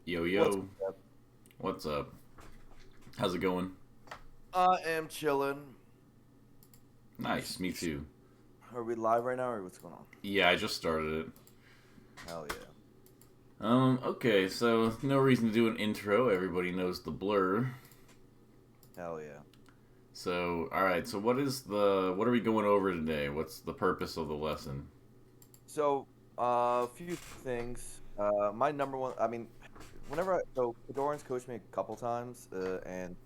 Yo, What's yo, up? what's up? How's it going? I am chilling. Nice, me too. Are we live right now, or what's going on? Yeah, I just started it. Hell yeah. Okay, so no reason to do an intro. Everybody knows the blur. Hell yeah. So, alright, so what are we going over today? What's the purpose of the lesson? So, a few things. My number one, Fedoran's coached me a couple times, and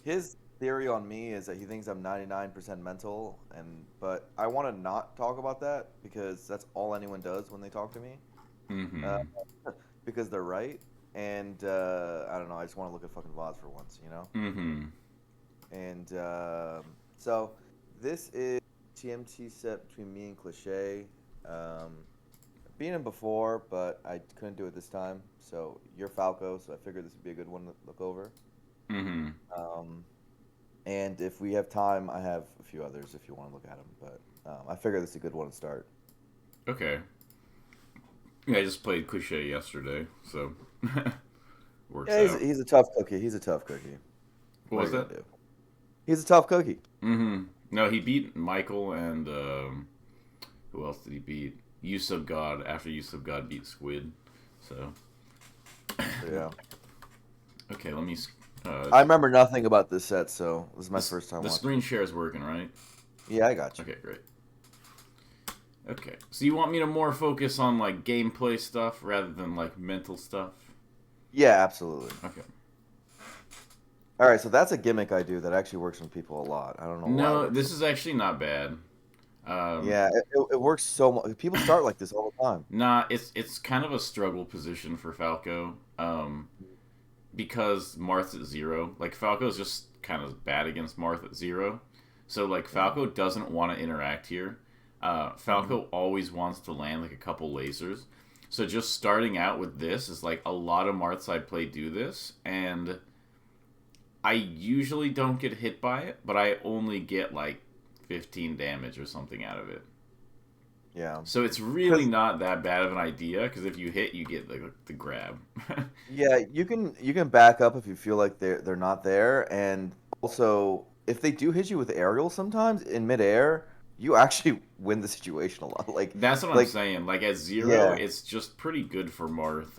his theory on me is that he thinks I'm 99% mental, but I want to not talk about that because that's all anyone does when they talk to me, uh, Mm-hmm. because they're right. And I don't know, I just want to look at fucking VODs for once, you know? Mm-hmm. And so this is TMT set between me and Cliche. I've beaten him before, but I couldn't do it this time. So you're Falco, so I figured this would be a good one to look over. Mm-hmm. Um, and if we have time, I have a few others if you want to look at them. But I figured this is a good one to start. Okay. Yeah, I just played Cliche yesterday, so works Yeah, he's out. he's a tough cookie. He's a tough cookie. What What are was you that? gonna do? He's a tough cookie. Mm-hmm. No, he beat Michael and who else did he beat? Use of God after Use of God beat Squid. So So yeah, okay, let me. Uh, I remember nothing about this set, so this is my the, first time the watching screen it. share is working, right? Yeah, I got you. Okay, great. Okay, so you want me to more focus on like gameplay stuff rather than like mental stuff? Yeah, absolutely. Okay. All right, so that's a gimmick I do that actually works on people a lot. I don't know why it No, works so. this is actually not bad. Um, Yeah, it works so much. People start like this all the time. nah, it's kind of a struggle position for Falco. Because Marth's at zero. Like Falco's just kind of bad against Marth at zero. So like Yeah. Falco doesn't want to interact here. Hmm. Falco always wants to land like a couple lasers. So just starting out with this is like a lot of Marths I play do this, and I usually don't get hit by it, but I only get like 15 damage or something out of it. Yeah. So it's really Because not that bad of an idea because if you hit, you get the grab. yeah, you can back up if you feel like they're not there, and also if they do hit you with aerial sometimes in midair, you actually win the situation a lot. That's what I'm Like saying. Like at zero, yeah, it's just pretty good for Marth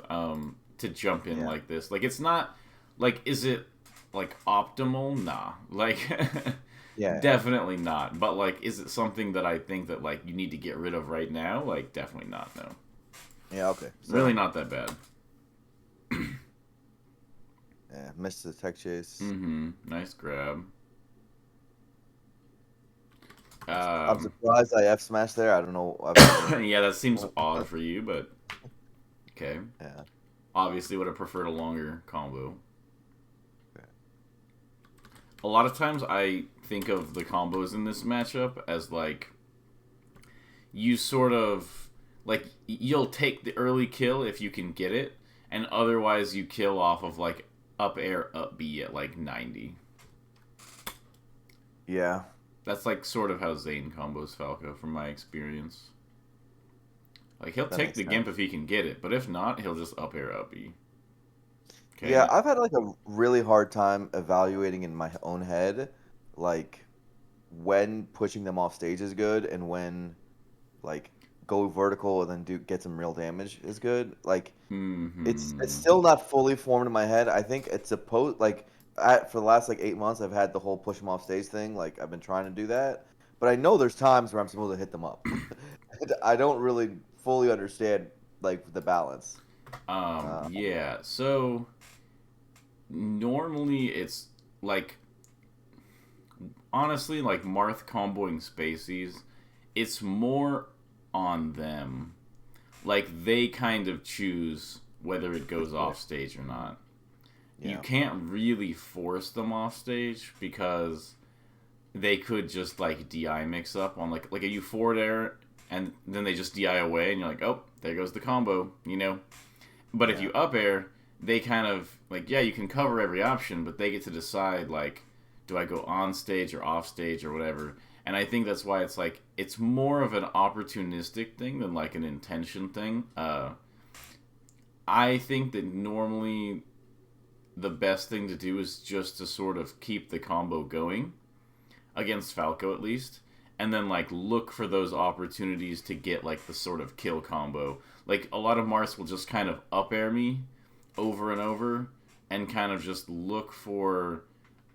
to jump in yeah, like this. Like it's not like is it like optimal? Nah. Like yeah, definitely not. But like is it something that I think that like you need to get rid of right now? Like definitely not. No. yeah. Okay, Really so not that bad. yeah, missed the tech chase. Mm-hmm. Nice grab. I'm Um, surprised I F smashed there. I don't know. I've never. yeah, that seems odd for you, but okay. Yeah. Obviously, would have preferred a longer combo. Okay. A lot of times, I think of the combos in this matchup as like you sort of like you'll take the early kill if you can get it, and otherwise you kill off of like up air up B at like 90. Yeah, That's like sort of how Zane combos Falco from my experience. Like he'll that take makes the sense. gimp if he can get it, but if not, he'll just up air up B. Okay, Yeah, I've had like a really hard time evaluating in my own head, like when pushing them off stage is good and when like go vertical and then do get some real damage is good. Like it's mm-hmm. still not fully formed in my head. I think it's supposed like for the last like 8 months I've had the whole push them off stage thing. Like I've been trying to do that, but I know there's times where I'm supposed to hit them up. And I don't really fully understand like the balance. Uh, Yeah. So normally it's like honestly like Marth comboing Spaceys, it's more on them. Like they kind of choose whether it to goes do it. off stage or Mhm. not. You Yeah. can't really force them off stage because they could just like DI mix up on like a you forward air and then they just DI away and you're like, oh, there goes the combo, you know? But if Yeah. you up air, they kind of like yeah, you can cover every option, but they get to decide like, do I go on stage or off stage or whatever. And I think that's why it's like it's more of an opportunistic thing than like an intention thing. I think that normally the best thing to do is just to sort of keep the combo going against Falco at least, and then like look for those opportunities to get like the sort of kill combo. Like a lot of Marths will just kind of up air me over and over and kind of just look for,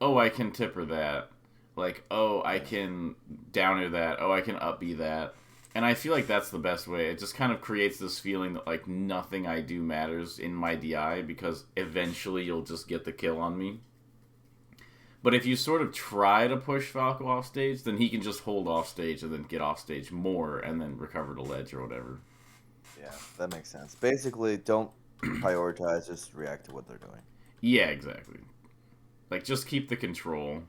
oh, I can tipper that. Like, oh, I can downer that. Oh, I can up B that. And I feel like that's the best way. It just kind of creates this feeling that like nothing I do matters in my DI because eventually you'll just get the kill on me. But if you sort of try to push Falco off stage, then he can just hold off stage and then get off stage more and then recover the ledge or whatever. Yeah, that makes sense. Basically, don't prioritize, just react to what they're doing. Yeah, exactly. Like, just keep the control.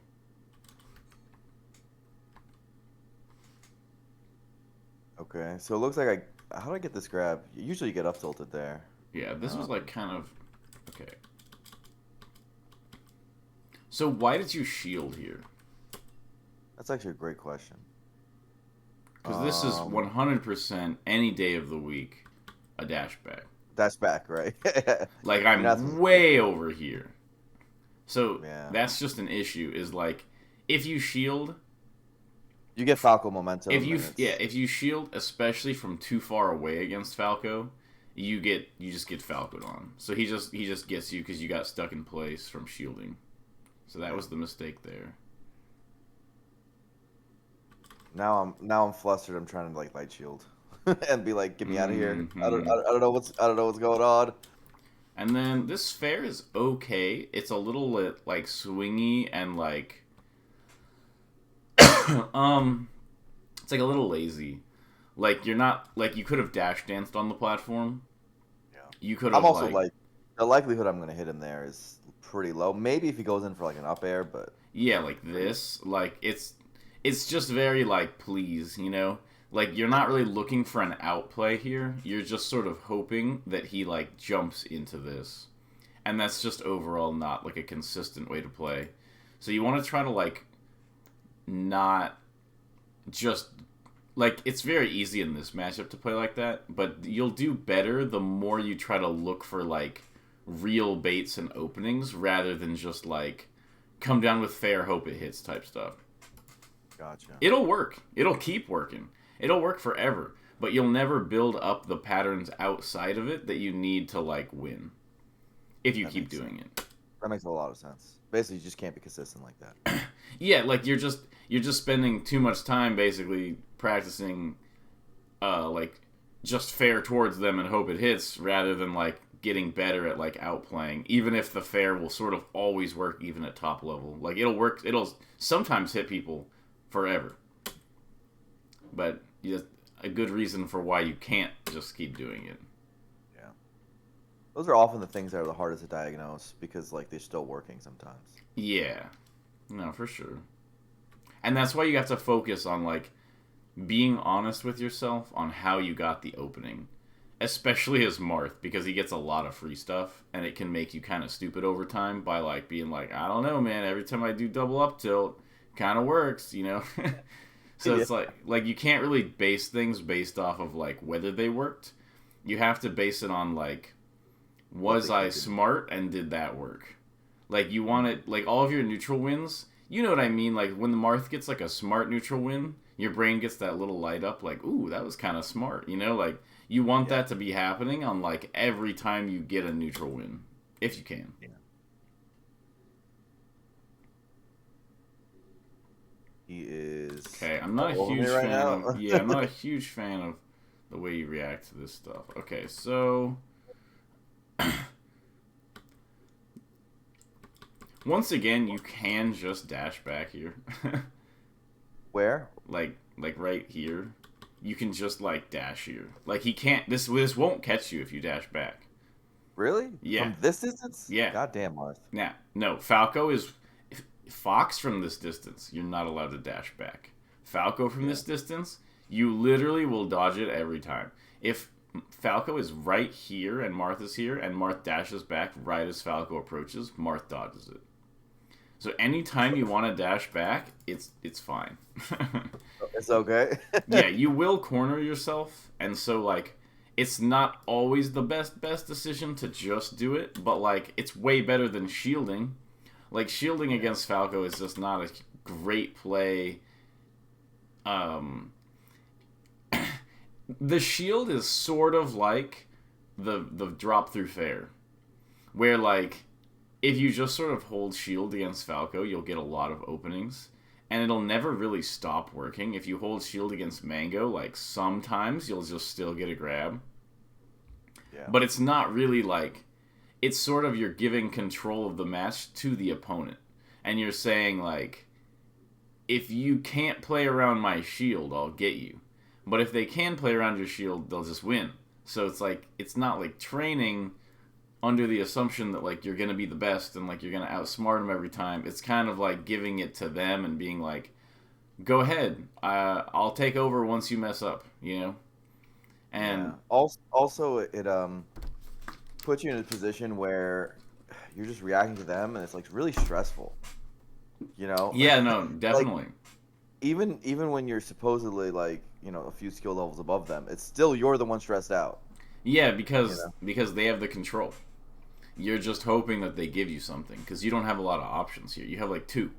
Okay, so it looks like how do I get this grab? Usually you get up tilted there. Yeah, this was like kind of... Okay. So why did you shield here? That's actually a great question. Because this is 100% any day of the week a dash back. Dash back, right? Like, I'm way over here. So yeah. That's just an issue, is like, if you shield... You get Falco momentum. If you shield, especially from too far away against Falco, you just get Falcoed on. So he just gets you because you got stuck in place from shielding. So that was the mistake there. Now I'm flustered. I'm trying to like light shield and be like, get me out of here. Mm-hmm. I don't know what's going on. And then this fair is okay. It's a little like swingy and like it's like a little lazy. Like you're not like you could have dash danced on the platform. Yeah. You could have. I'm also like the likelihood I'm gonna hit him there is pretty low. Maybe if he goes in for like an up air, but yeah, like this, like it's just very like please, you know. Like you're not really looking for an outplay here. You're just sort of hoping that he like jumps into this, and that's just overall not like a consistent way to play. So you want to try to like not just like it's very easy in this matchup to play like that, but you'll do better the more you try to look for like real baits and openings rather than just like come down with fair, hope it hits type stuff. Gotcha. It'll work. It'll keep working. It'll work forever, but you'll never build up the patterns outside of it that you need to like win if you keep doing it. That makes a lot of sense. Basically, you just can't be consistent like that. Yeah, like you're just spending too much time basically practicing like just fair towards them and hope it hits rather than like getting better at like outplaying, even if the fair will sort of always work even at top level. Like it'll sometimes hit people forever. But a good reason for why you can't just keep doing it. Yeah. Those are often the things that are the hardest to diagnose because like they're still working sometimes. Yeah. No, for sure. And that's why you have to focus on like being honest with yourself on how you got the opening. Especially as Marth, because he gets a lot of free stuff, and it can make you kind of stupid over time by like being like, I don't know, man, every time I do double up tilt, kind of works, you know? So yeah. It's like you can't really base things based off of like whether they worked. You have to base it on like, was I smart and did that work? Like you want it, like all of your neutral wins, you know what I mean? Like when the Marth gets like a smart neutral win, your brain gets that little light up like, ooh, that was kind of smart, you know? Like you want that to be happening on like every time you get a neutral win, if you can. Yeah. He is okay. I'm not a huge fan of. Yeah, I'm not a huge fan of the way you react to this stuff. Okay, so once again, you can just dash back here. Where? Like right here. You can just like dash here. Like he can't. This won't catch you if you dash back. Really? Yeah. From this distance? Yeah. Goddamn, Marth. Nah, no. Falco is Fox from this distance. You're not allowed to dash back. Falco from this distance, you literally will dodge it every time. If Falco is right here and Marth is here, and Marth dashes back right as Falco approaches, Marth dodges it. So anytime you want to dash back, it's fine. It's okay. Yeah, you will corner yourself, and so like it's not always the best decision to just do it, but like it's way better than shielding. Like shielding against Falco is just not a great play. The shield is sort of like the drop through fair, where like if you just sort of hold shield against Falco, you'll get a lot of openings, and it'll never really stop working. If you hold shield against Mango, like sometimes you'll just still get a grab. Yeah. But it's not really like, it's sort of you're giving control of the match to the opponent. And you're saying like, if you can't play around my shield, I'll get you. But if they can play around your shield, they'll just win. So it's like, it's not like training under the assumption that like you're going to be the best and like you're going to outsmart them every time. It's kind of like giving it to them and being like, go ahead, I'll take over once you mess up, you know? And also it puts you in a position where you're just reacting to them, and it's like really stressful. You know? Yeah, no, definitely. Like, even when you're supposedly like, you know, a few skill levels above them, it's still you're the one stressed out. Yeah, because they have the control. You're just hoping that they give you something because you don't have a lot of options here. You have like 2,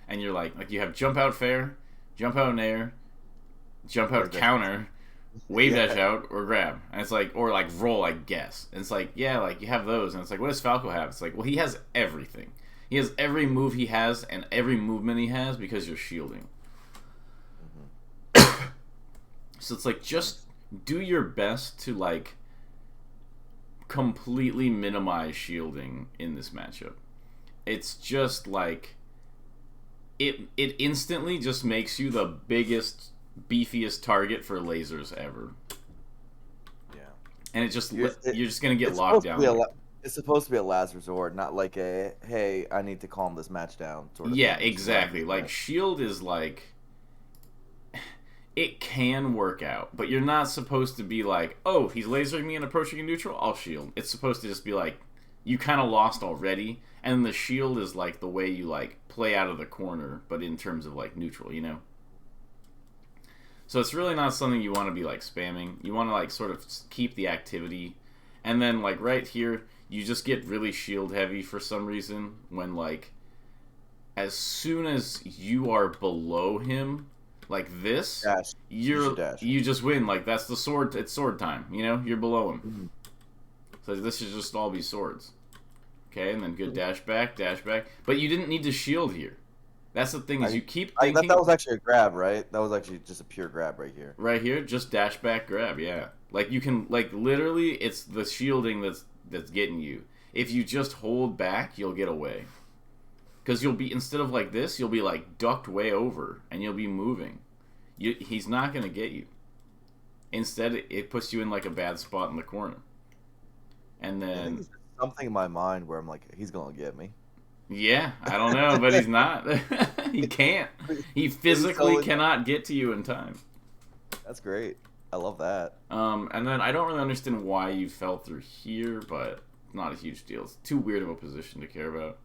and you're like you have jump out fair, jump out in air, jump out counter, wave dash out, or grab. And it's like, or like roll, I guess. And it's like, yeah, like you have those, and it's like, what does Falco have? It's like, well, he has everything. He has every move he has and every movement he has because you're shielding. Mm-hmm. So it's like, just do your best to like completely minimize shielding in this matchup. It's just like it instantly just makes you the biggest, beefiest target for lasers ever. Yeah. And it just you're just gonna get locked down. It's supposed to be a last resort, not like a hey, I need to calm this match down sort of yeah, thing. Exactly. Like shield is like, it can work out, but you're not supposed to be like, oh, he's lasering me and approaching in neutral, I'll shield. It's supposed to just be like, you kind of lost already, and the shield is like the way you like play out of the corner, but in terms of like neutral, you know? So it's really not something you want to be like spamming. You want to like sort of keep the activity, and then like right here, you just get really shield heavy for some reason when like, as soon as you are below him, like this, you just win. Like that's the sword. It's sword time. You know, you're below him. Mm-hmm. So this should just all be swords. Okay, and then good dash back. But you didn't need to shield here. That's the thing is you keep thinking. I thought that was actually a grab, right? That was actually just a pure grab right here. Right here, just dash back grab. Yeah, like you can like literally, it's the shielding that's getting you. If you just hold back, you'll get away. Because you'll be, instead of like this, you'll be like ducked way over, and you'll be moving. He's not going to get you. Instead, it puts you in like a bad spot in the corner. And then... I think there's something in my mind where I'm like, he's going to get me. Yeah, I don't know, but he's not. He can't. He physically cannot get to you in time. That's great. I love that. And then I don't really understand why you fell through here, but not a huge deal. It's too weird of a position to care about.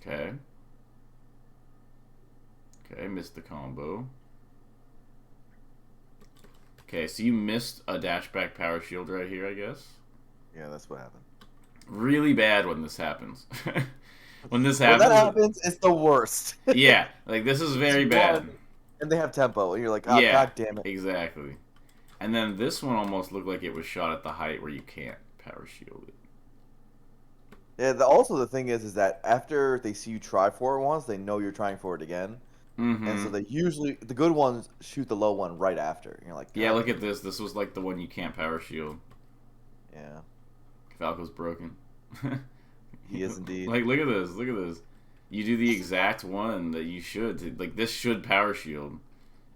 Okay. Okay, missed the combo. Okay, so you missed a dashback power shield right here, I guess? Yeah, that's what happened. Really bad when this happens. When that happens, it's the worst. Yeah, like this is very bad. And they have tempo, and you're like, oh, yeah, god damn it. Exactly. And then this one almost looked like it was shot at the height where you can't power shield it. Yeah, also the thing is that after they see you try for it once, they know you're trying for it again. Mm-hmm. And so they usually, the good ones shoot the low one right after. And you're like, yeah, look at this. This was like the one you can't power shield. Yeah. Falco's broken. He is indeed. Like, look at this. Look at this. You do the exact one that you should. Like, this should power shield.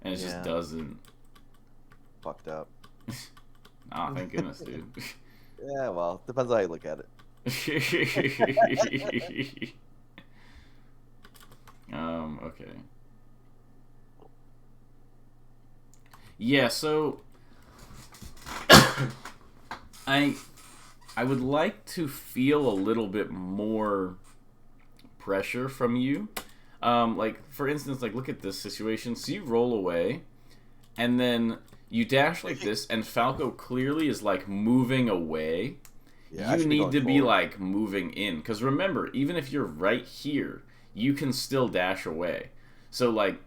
And it just doesn't. Fucked up. Ah, thank goodness, dude. Yeah, well, depends how you look at it. Okay. Yeah, so I would like to feel a little bit more pressure from you. Like for instance, like look at this situation. So you roll away, and then you dash like this, and Falco clearly is like moving away. Yeah, I You should be need going to be forward. like moving in, because remember, even if you're right here, you can still dash away. So like,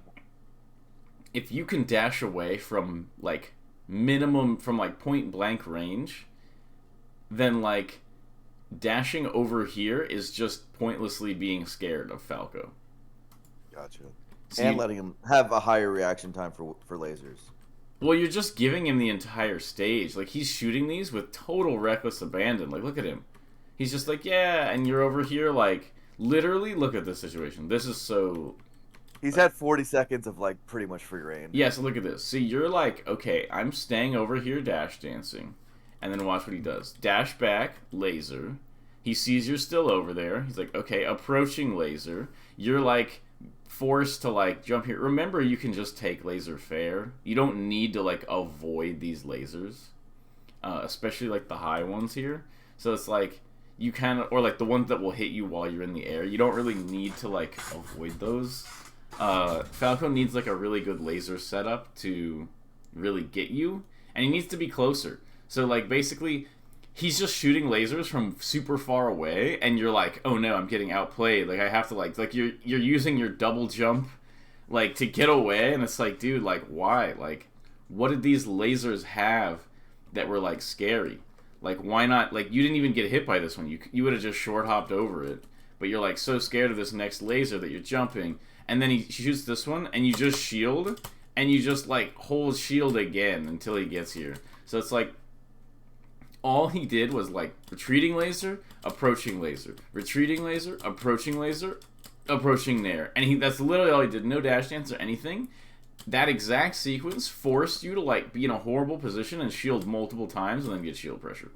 if you can dash away from like minimum from like point blank range, then like dashing over here is just pointlessly being scared of Falco. Gotcha. So And you, letting him have a higher reaction time for lasers. well, you're just giving him the entire stage. Like he's shooting these with total reckless abandon. Like look at him. He's just like, yeah, and you're over here like literally look at this situation. This is so He's had 40 seconds of like pretty much free reign. yeah, so look at this. See, you're like, okay, I'm staying over here dash dancing. And then watch what he does. Dash back, laser. He sees you're still over there. He's like, okay, approaching laser. You're like forced to like jump here. Remember, you can just take laser fair. You don't need to like avoid these lasers. Especially like the high ones here. So it's like you kind of, or like the ones that will hit you while you're in the air. You don't really need to like avoid those. Falco needs like a really good laser setup to really get you, and he needs to be closer. So like basically, he's just shooting lasers from super far away, and you're like, oh no, I'm getting outplayed. Like I have to like you're using your double jump like to get away, and it's like, dude, like why? Like what did these lasers have that were like scary? Like why not? Like you didn't even get hit by this one. You would have just short hopped over it, but you're like so scared of this next laser that you're jumping, and then he shoots this one, and you just shield, and you just like hold shield again until he gets here. So it's like all he did was like retreating laser, approaching laser, retreating laser, approaching there, and that's literally all he did. No dash dance or anything. That exact sequence forced you to like be in a horrible position and shield multiple times and then get shield pressure.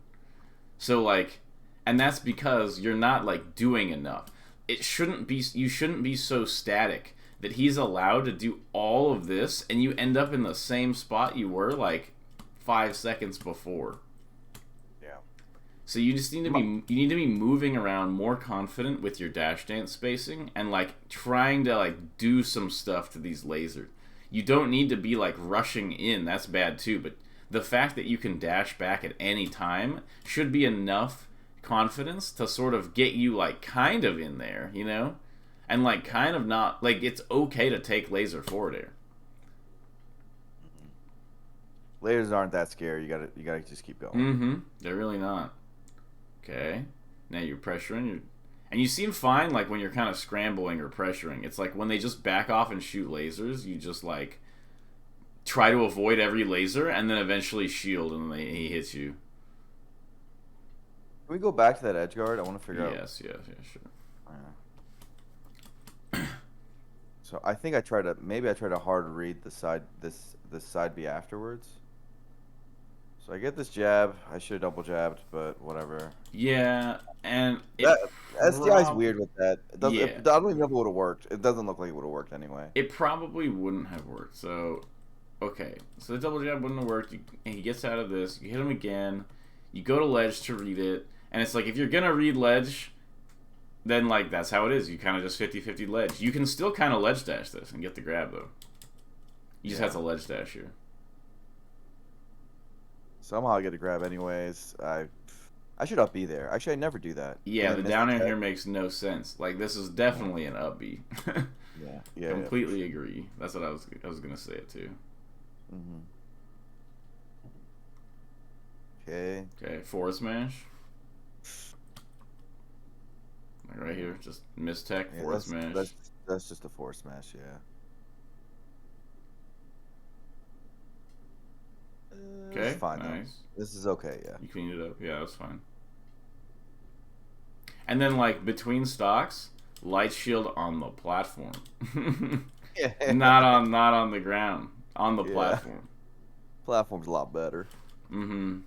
So like, and that's because you're not like doing enough. It shouldn't be. You shouldn't be so static that he's allowed to do all of this and you end up in the same spot you were like 5 seconds before. Yeah. So you just need to be moving around more confident with your dash dance spacing and like trying to like do some stuff to these lasers. You don't need to be like rushing in. That's bad too, but the fact that you can dash back at any time should be enough confidence to sort of get you like kind of in there, you know? And like kind of not like it's okay to take laser forward air. Lasers aren't that scary. You gotta just keep going. Mm-hmm. They're really not. Okay. Now you're pressuring. And you seem fine, like when you're kind of scrambling or pressuring. It's like when they just back off and shoot lasers, you just like try to avoid every laser and then eventually shield, and he hits you. Can we go back to that edge guard? I want to figure out. Yes, sure. So I think I try to hard read the side this side B afterwards. So I get this jab. I should have double jabbed, but whatever. Yeah, and SDI's weird with that. Yeah. I don't even know if it would have worked. It doesn't look like it would have worked anyway. It probably wouldn't have worked. So, okay. So the double jab wouldn't have worked. He gets out of this. You hit him again. You go to ledge to read it. And it's like, if you're going to read ledge, then, like, that's how it is. You kind of just 50-50 ledge. You can still kind of ledge dash this and get the grab, though. You just have to ledge dash here. Somehow I get a grab anyways. I should up B there. Actually, I never do that. Yeah, the down air here makes no sense. Like, this is definitely an up B. Yeah. Completely agree. That's what I was gonna say it too. Okay. Okay, forward smash. Like right here, just mistech, forward smash. That's just a forward smash, yeah. Okay, it's fine, nice. This is okay, yeah. You cleaned it up. Yeah, that's fine. And then, like, between stocks, light shield on the platform. not on the ground. On the platform. Platform's a lot better. Mm-hmm.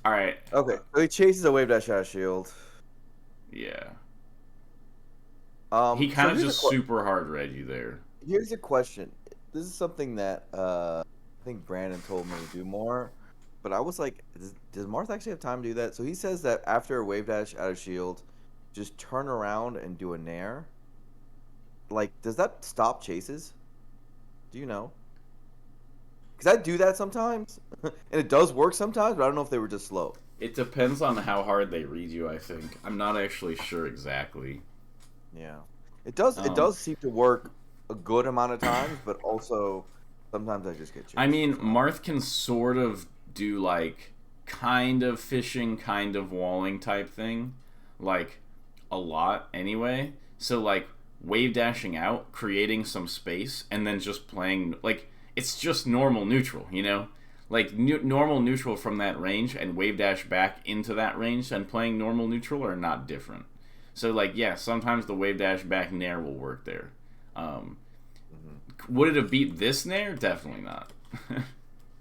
Alright. Okay, so he chases a wave dash out of shield. Yeah. He kind of just super hard read you there. Here's a question. This is something that I think Brandon told me to do more, but I was like, does Marth actually have time to do that? So he says that after a wave dash out of shield, just turn around and do a nair. like, does that stop chases? Do you know? Because I do that sometimes, and it does work sometimes, but I don't know if they were just slow. It depends on how hard they read you, I think. I'm not actually sure exactly. Yeah, it does. It Um, does seem to work a good amount of times, but also sometimes I just get I chased. mean, So Marth can sort of do like kind of fishing, kind of walling type thing, like a lot anyway. So like wave dashing out, creating some space, and then just playing like it's just normal neutral, you know? Like normal neutral from that range and wave dash back into that range and playing normal neutral are not different. So like yeah, sometimes the wave dash back nair will work there. Um, hmm would it have beat this nair? Definitely not.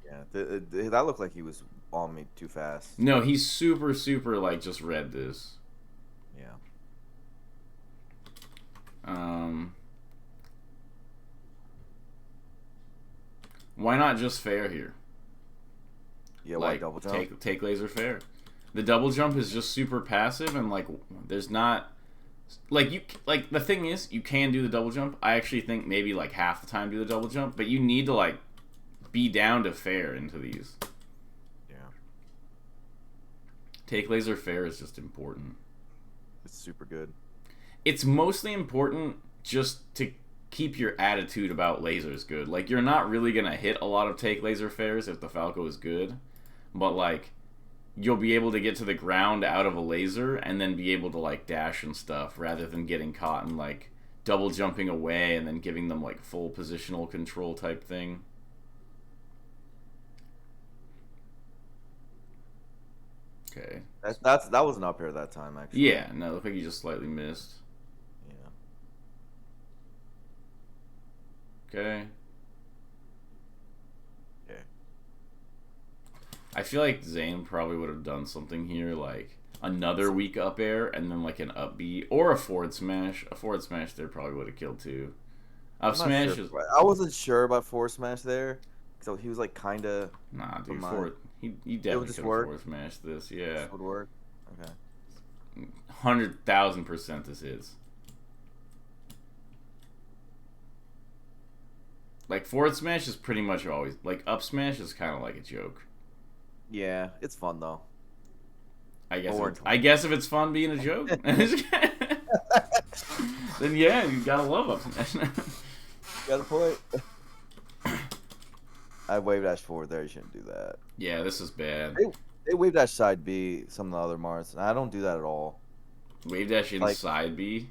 yeah, that looked like he was on me too fast. No, he's super like just read this. Yeah, Um, why not just fair here? yeah. Why Like double jump? take laser fair. The double jump is just super passive and like there's not like you like the thing is you can do the double jump. I actually think maybe like half the time do the double jump, but you need to like be down to fair into these. Yeah, Take laser fair is just important. it's super good. It's mostly important just to keep your attitude about lasers good. Like you're not really gonna hit a lot of take laser fairs if the Falco is good, but like you'll be able to get to the ground out of a laser and then be able to like dash and stuff rather than getting caught and like double jumping away and then giving them like full positional control type thing. Okay. That was an up air that time actually. Yeah, no, it looked like you just slightly missed. Yeah. Okay. Okay. I feel like Zane probably would have done something here, like another weak up air and then like an up B or a forward smash. A forward smash there probably would have killed too. Up I'm not smash sure. is I wasn't sure about forward smash there because he was like kind of nah, from dude. my. Forward, he It would definitely just could have work. forward smashed this. Yeah, This would work. Okay. 100,000% this hits. Like forward smash is pretty much always like up smash is kind of like a joke. Yeah, it's fun though. I guess Forward. I guess if it's fun being a joke, then yeah, you gotta love up smash. Got a point. I wave dash forward there. You shouldn't do that. Yeah, this is bad. They wave dash side B some of the other Marths, and I don't do that at all. Wave dash Like, inside B.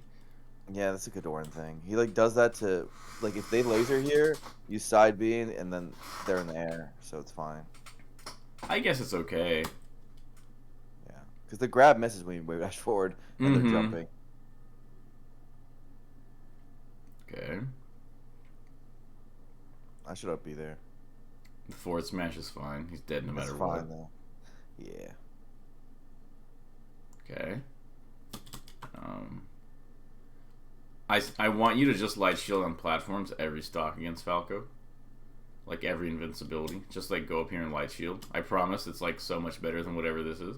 yeah, that's a Kadoran thing. He like does that to like if they laser here, you side B and then they're in the air, so it's fine. I guess it's okay. Yeah, because the grab misses when you wave dash forward and they're Mm-hmm. jumping. Okay. I should up B there. The forward smash is fine. He's dead no That's matter fine what. though. Yeah. Okay. I want you to just light shield on platforms every stock against Falco. Like every invincibility. Just like go up here and light shield. I promise it's like so much better than whatever this is.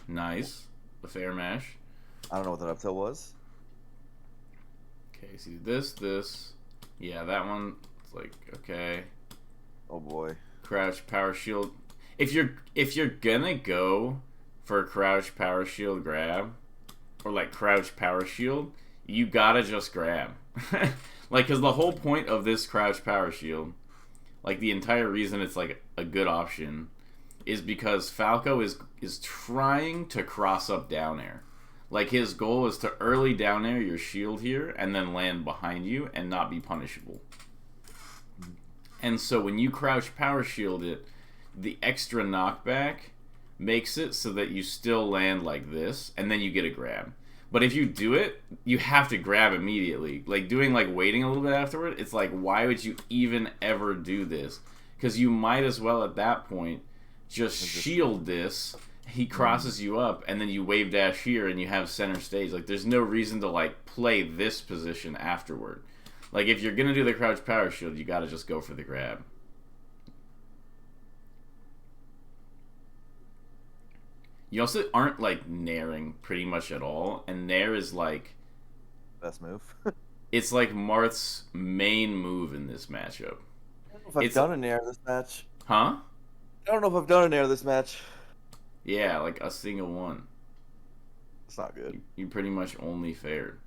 Nice. The fair mash. I don't know what that up tilt was. Okay, see this. Yeah, that one. It's like, okay. Oh boy. Crouch power shield. If you're gonna go for a crouch power shield grab, or like crouch power shield, you gotta just grab. Like, cause the whole point of this crouch power shield, like the entire reason it's like a good option, is because Falco is trying to cross up down air. Like his goal is to early down air your shield here and then land behind you and not be punishable. And so when you crouch power shield it, the extra knockback makes it so that you still land like this and then you get a grab. But if you do it, you have to grab immediately. Like doing like waiting a little bit afterward, it's like why would you even ever do this? Because you might as well at that point just shield this. He crosses you up and then you wave dash here and you have center stage. Like there's no reason to like play this position afterward. Like if you're gonna do the crouch power shield, you gotta just go for the grab. You also aren't, like, nairing pretty much at all. And nair is, like... Best move. It's, like, Marth's main move in this matchup. I don't know if I've done a nair this match. Huh? I don't know if I've done a nair this match. Yeah, like a single one. It's not good. You pretty much only fair.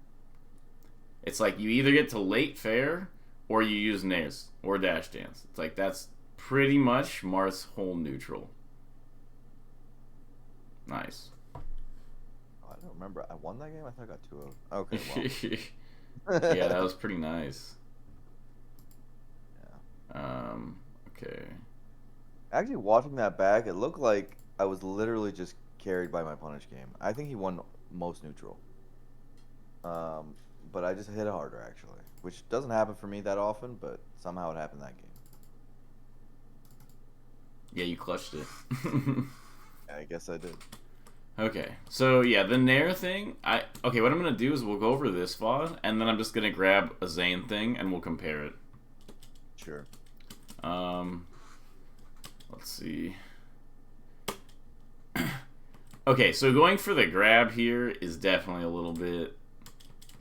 It's like you either get to late fair or you use nairs or dash dance. It's like that's pretty much Marth's whole neutral. Nice. Oh, I don't remember. I won that game? I thought I got 2-0. Okay, well. Yeah, that was pretty nice. Yeah. Okay. Actually, watching that back, it looked like I was literally just carried by my punish game. I think he won most neutral. But I just hit it harder, actually. Which doesn't happen for me that often, but somehow it happened that game. Yeah, you clutched it. I guess I did. Okay, so yeah, the nair thing, okay, what I'm going to do is we'll go over this VOD, and then I'm just going to grab a Zane thing, and we'll compare it. Sure. Let's see. Okay, so going for the grab here is definitely a little bit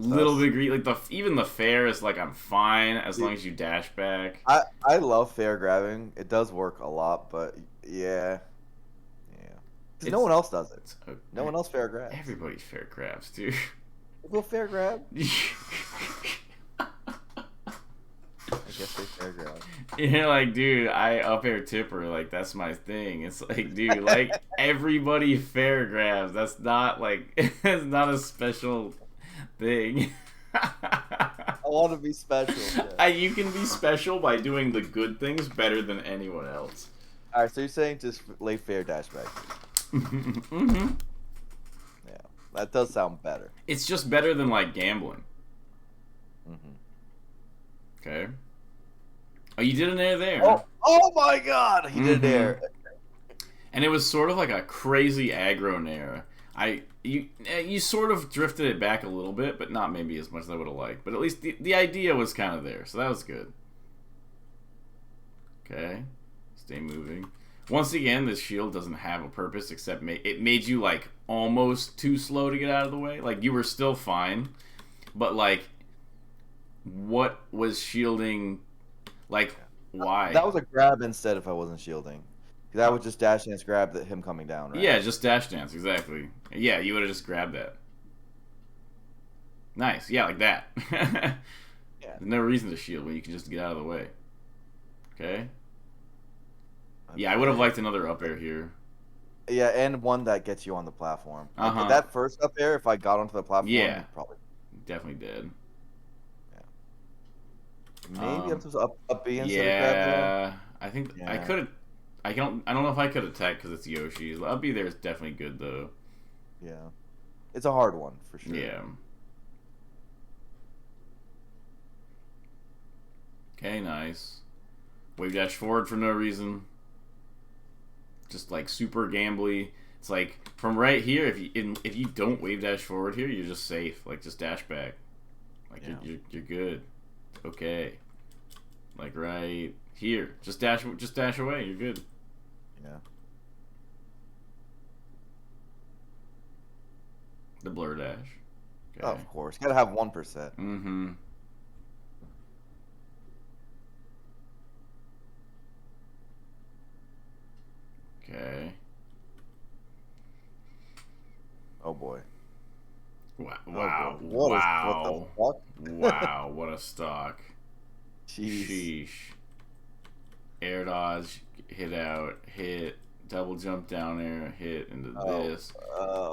greedy. Like even the fair is like I'm fine as long as you dash back. I love fair grabbing. It does work a lot, but yeah. Because no one else does it. No one else fair grabs. Everybody fair grabs, dude. Go fair grab. I guess they fair grab. You're like, dude, I up air tipper, like that's my thing. It's like, dude, like everybody fair grabs. That's not like it's not a special thing. I want to be special. Yeah. You can be special by doing the good things better than anyone else. All right, so you're saying just lay fair dash back. Mm-hmm. Yeah, that does sound better. It's just better than like gambling. Mm-hmm. Okay. Oh, you did an air there. Oh my God! He did an air. And it was sort of like a crazy aggro nair. You sort of drifted it back a little bit, but not maybe as much as I would have liked. But at least the idea was kind of there, so that was good. Okay. Stay moving. Once again, this shield doesn't have a purpose except it made you like almost too slow to get out of the way. Like you were still fine, but like what was shielding? Like why? That was a grab instead if I wasn't shielding. That was just dash dance grab him coming down, right? Yeah, just dash dance, exactly. Yeah, you would have just grabbed that. Nice, yeah, like that. Yeah. There's no reason to shield when you can just get out of the way. Okay. Yeah, I would have liked another up air here. Yeah, and one that gets you on the platform. Uh-huh. That first up air, if I got onto the platform, yeah, probably definitely did. Yeah. Maybe up B instead of grab. Yeah, I think I could have. I don't know if I could attack because it's Yoshi's. Up B there is definitely good though. Yeah, it's a hard one for sure. Yeah. Okay, nice. Wave dash forward for no reason. Just like super gambly. It's like from right here. If you don't wave dash forward here, you're just safe. Like just dash back. Like you're good. Okay. Like right here, just dash away. You're good. Yeah. The blur dash. Okay. Oh, of course, you gotta have 1%. Mm-hmm. Okay. Oh boy. Wow. Oh boy. Wow. What the fuck? Wow, what a stock. Jeez. Sheesh. Air dodge, hit out, hit, double jump down air, hit into this.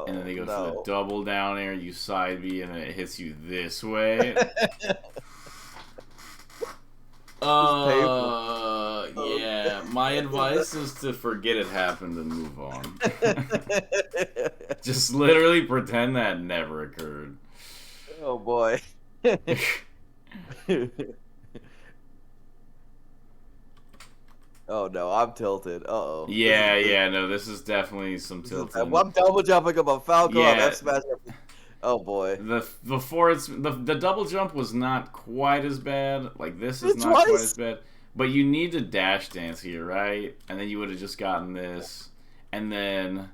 And then they go for the double down air, you side B, and then it hits you this way. Yeah, my advice is to forget it happened and move on. Just literally pretend that never occurred. Oh boy. Oh no, I'm tilted. Uh-oh. Yeah, no, this is definitely some tilting. Well, I'm double jumping up Falco. Yeah. Oh boy. The double jump was not quite as bad. Like this is not quite as bad. But you need to dash dance here, right? And then you would have just gotten this. And then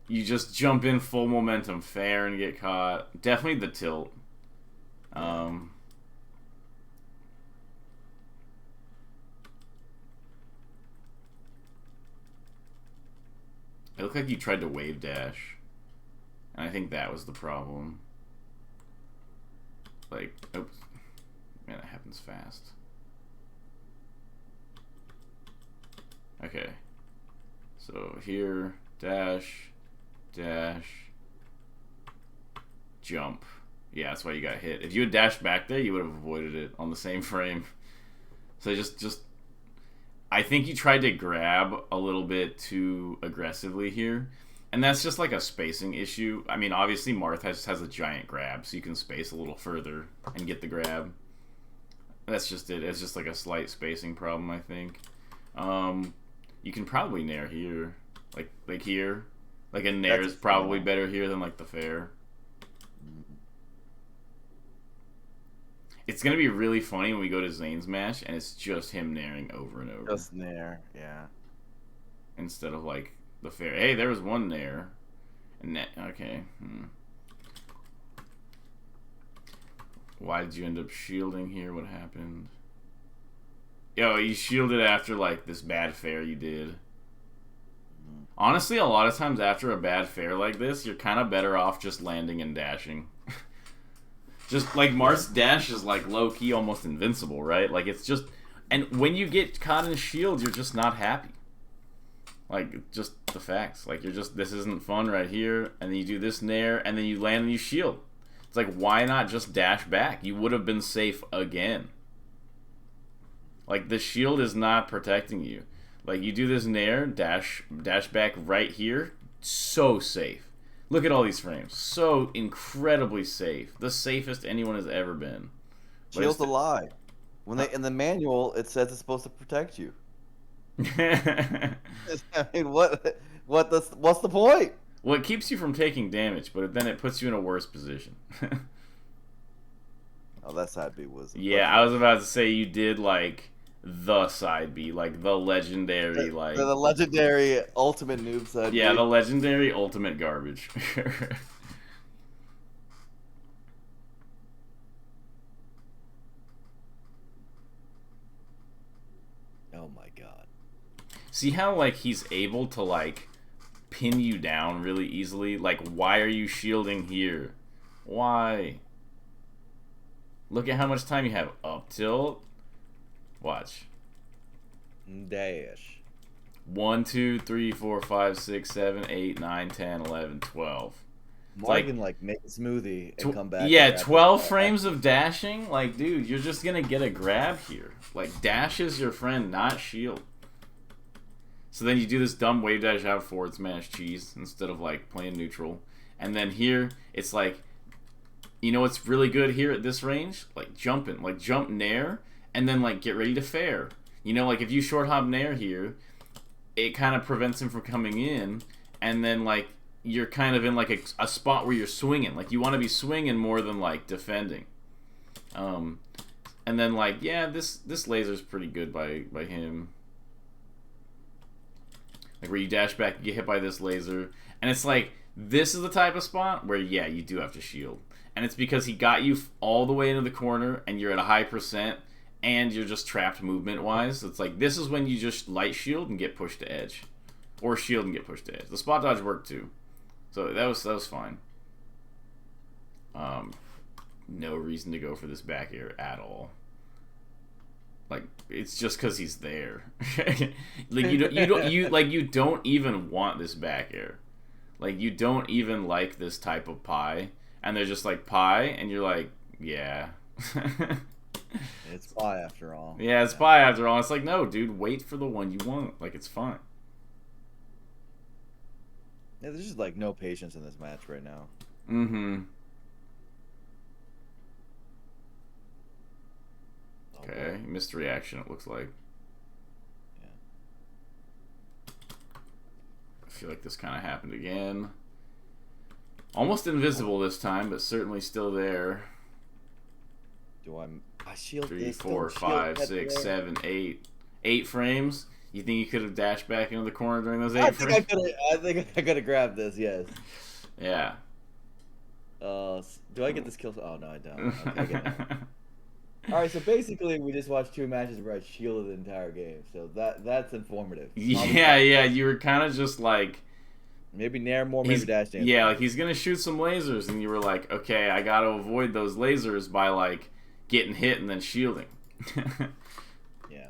You just jump in full momentum fair and get caught. Definitely the tilt. It looked like you tried to wave dash. And I think that was the problem. Like, oops. Man, that happens fast. Okay. So here, dash, dash, jump. Yeah, that's why you got hit. If you had dashed back there, you would have avoided it on the same frame. So just I think you tried to grab a little bit too aggressively here. And that's just like a spacing issue. I mean, obviously Marth has a giant grab, so you can space a little further and get the grab. That's just it. It's just like a slight spacing problem, I think. You can probably nair here. Like here. Like a nair is probably better here than like the fair. It's gonna be really funny when we go to Zane's match and it's just him nairing over and over. Just nair, yeah. Instead of like the fair. Hey, there was one nair. And okay. Why did you end up shielding here? What happened? Yo, you shielded after like this bad fair you did. Honestly, a lot of times after a bad fair like this, you're kind of better off just landing and dashing. Just like Marth's dash is like low-key almost invincible, right? Like it's just... And when you get caught in shield, you're just not happy. Like, just the facts. Like, you're just... This isn't fun right here. And then you do this nair, and then you land and you shield. It's like, why not just dash back? You would have been safe again. Like, the shield is not protecting you. Like, you do this nair, dash back right here. So safe. Look at all these frames. So incredibly safe. The safest anyone has ever been. Shield's a lie. When they in the manual, it says it's supposed to protect you. I mean, what's the point? Well, it keeps you from taking damage, but then it puts you in a worse position. Oh, that side B was... Yeah, I was about to say you did, like, the side B, like, the legendary, like... The legendary ultimate noob side B. Yeah, the legendary ultimate garbage. Oh my god. See how, like, he's able to, like, pin you down really easily? Like, why are you shielding here? Why? Look at how much time you have. Up tilt. Watch. Dash. 1, 2, 3, 4, 5, 6, 7, 8, 9, 10, 11, 12. Morgan, like, make a smoothie and come back. Yeah, 12 frames of dashing? Like, dude, you're just gonna get a grab here. Like, dash is your friend, not shield. So then you do this dumb wave dash out forward smash cheese instead of, like, playing neutral. And then here, it's like, you know what's really good here at this range? Like, jumping. Like, jump nair, and then, like, get ready to fair. You know, like, if you short hop nair here, it kind of prevents him from coming in, and then, like, you're kind of in, like, a spot where you're swinging. Like, you want to be swinging more than, like, defending. And then, like, yeah, this laser's pretty good by him. Like, where you dash back, you get hit by this laser. And it's like, this is the type of spot where, yeah, you do have to shield. And it's because he got you all the way into the corner, and you're at a high percent, and you're just trapped movement-wise. It's like, this is when you just light shield and get pushed to edge. Or shield and get pushed to edge. The spot dodge worked, too. So that was fine. No reason to go for this back air at all. Like, it's just because he's there. Like, you don't even want this back air. Like, you don't even like this type of pie. And they're just like, pie? And you're like, yeah. It's pie after all. Yeah, it's pie after all. It's like, no, dude, wait for the one you want. Like, it's fine. Yeah, there's just, like, no patience in this match right now. Mm-hmm. Okay, missed reaction, it looks like. Yeah. I feel like this kind of happened again. Almost invisible this time, but certainly still there. Do I shield 3, 4, 5, 6, 7, 8. 8 frames. You think you could have dashed back into the corner during those 8 I frames? think I could have grabbed this. Yes. Yeah. Do I get this kill? Oh no, I don't. Okay, I get that. All right, so basically, we just watched 2 matches where I shielded the entire game. So that's informative. Yeah, you were kind of just like maybe nair more, maybe dash dance. Yeah, like he's gonna shoot some lasers, and you were like, okay, I gotta avoid those lasers by like getting hit and then shielding. Yeah.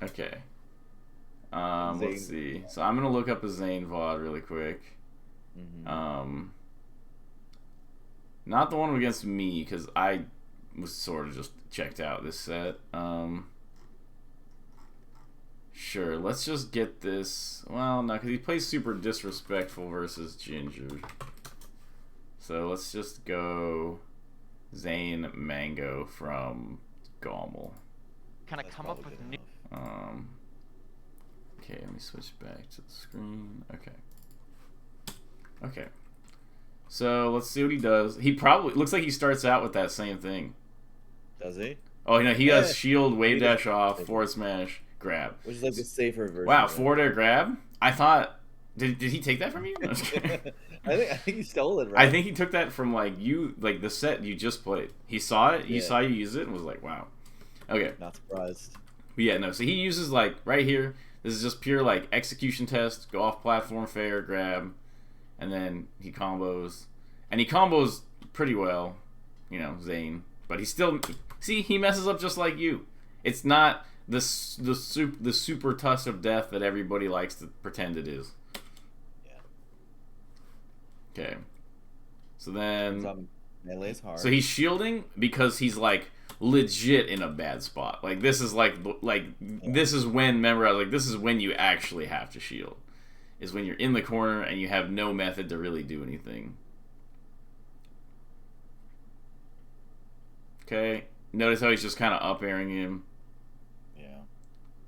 Okay. Let's see. So I'm gonna look up a Zane VOD really quick. Not the one against me, because I was sort of just checked out this set. Sure, let's just get this. Well, no, because he plays super disrespectful versus Ginger. So let's just go Zane Mango from Gommel. Kind of come up with new. Okay, let me switch back to the screen. Okay. So let's see what he does. He probably looks like he starts out with that same thing. Does he? Oh, no, he has shield, wave dash off, forward smash, grab. Which is like the safer version. Wow, forward air grab? I thought... Did he take that from you? I think he stole it, right? I think he took that from, like, the set you just played. He saw it, you saw you use it, and was like, wow. Okay. Not surprised. But yeah, no, so he uses, like, right here, this is just pure, like, execution test, go off platform, fair, grab, and then he combos. And he combos pretty well, you know, Zane. But he still... See, he messes up just like you. It's not the super tuss of death that everybody likes to pretend it is. Yeah. Okay. So then... Melee's hard. So he's shielding because he's, like, legit in a bad spot. Like, this is, this is when... Remember, I was like, this is when you actually have to shield. Is when you're in the corner and you have no method to really do anything. Okay. Notice how he's just kind of up-airing him. Yeah.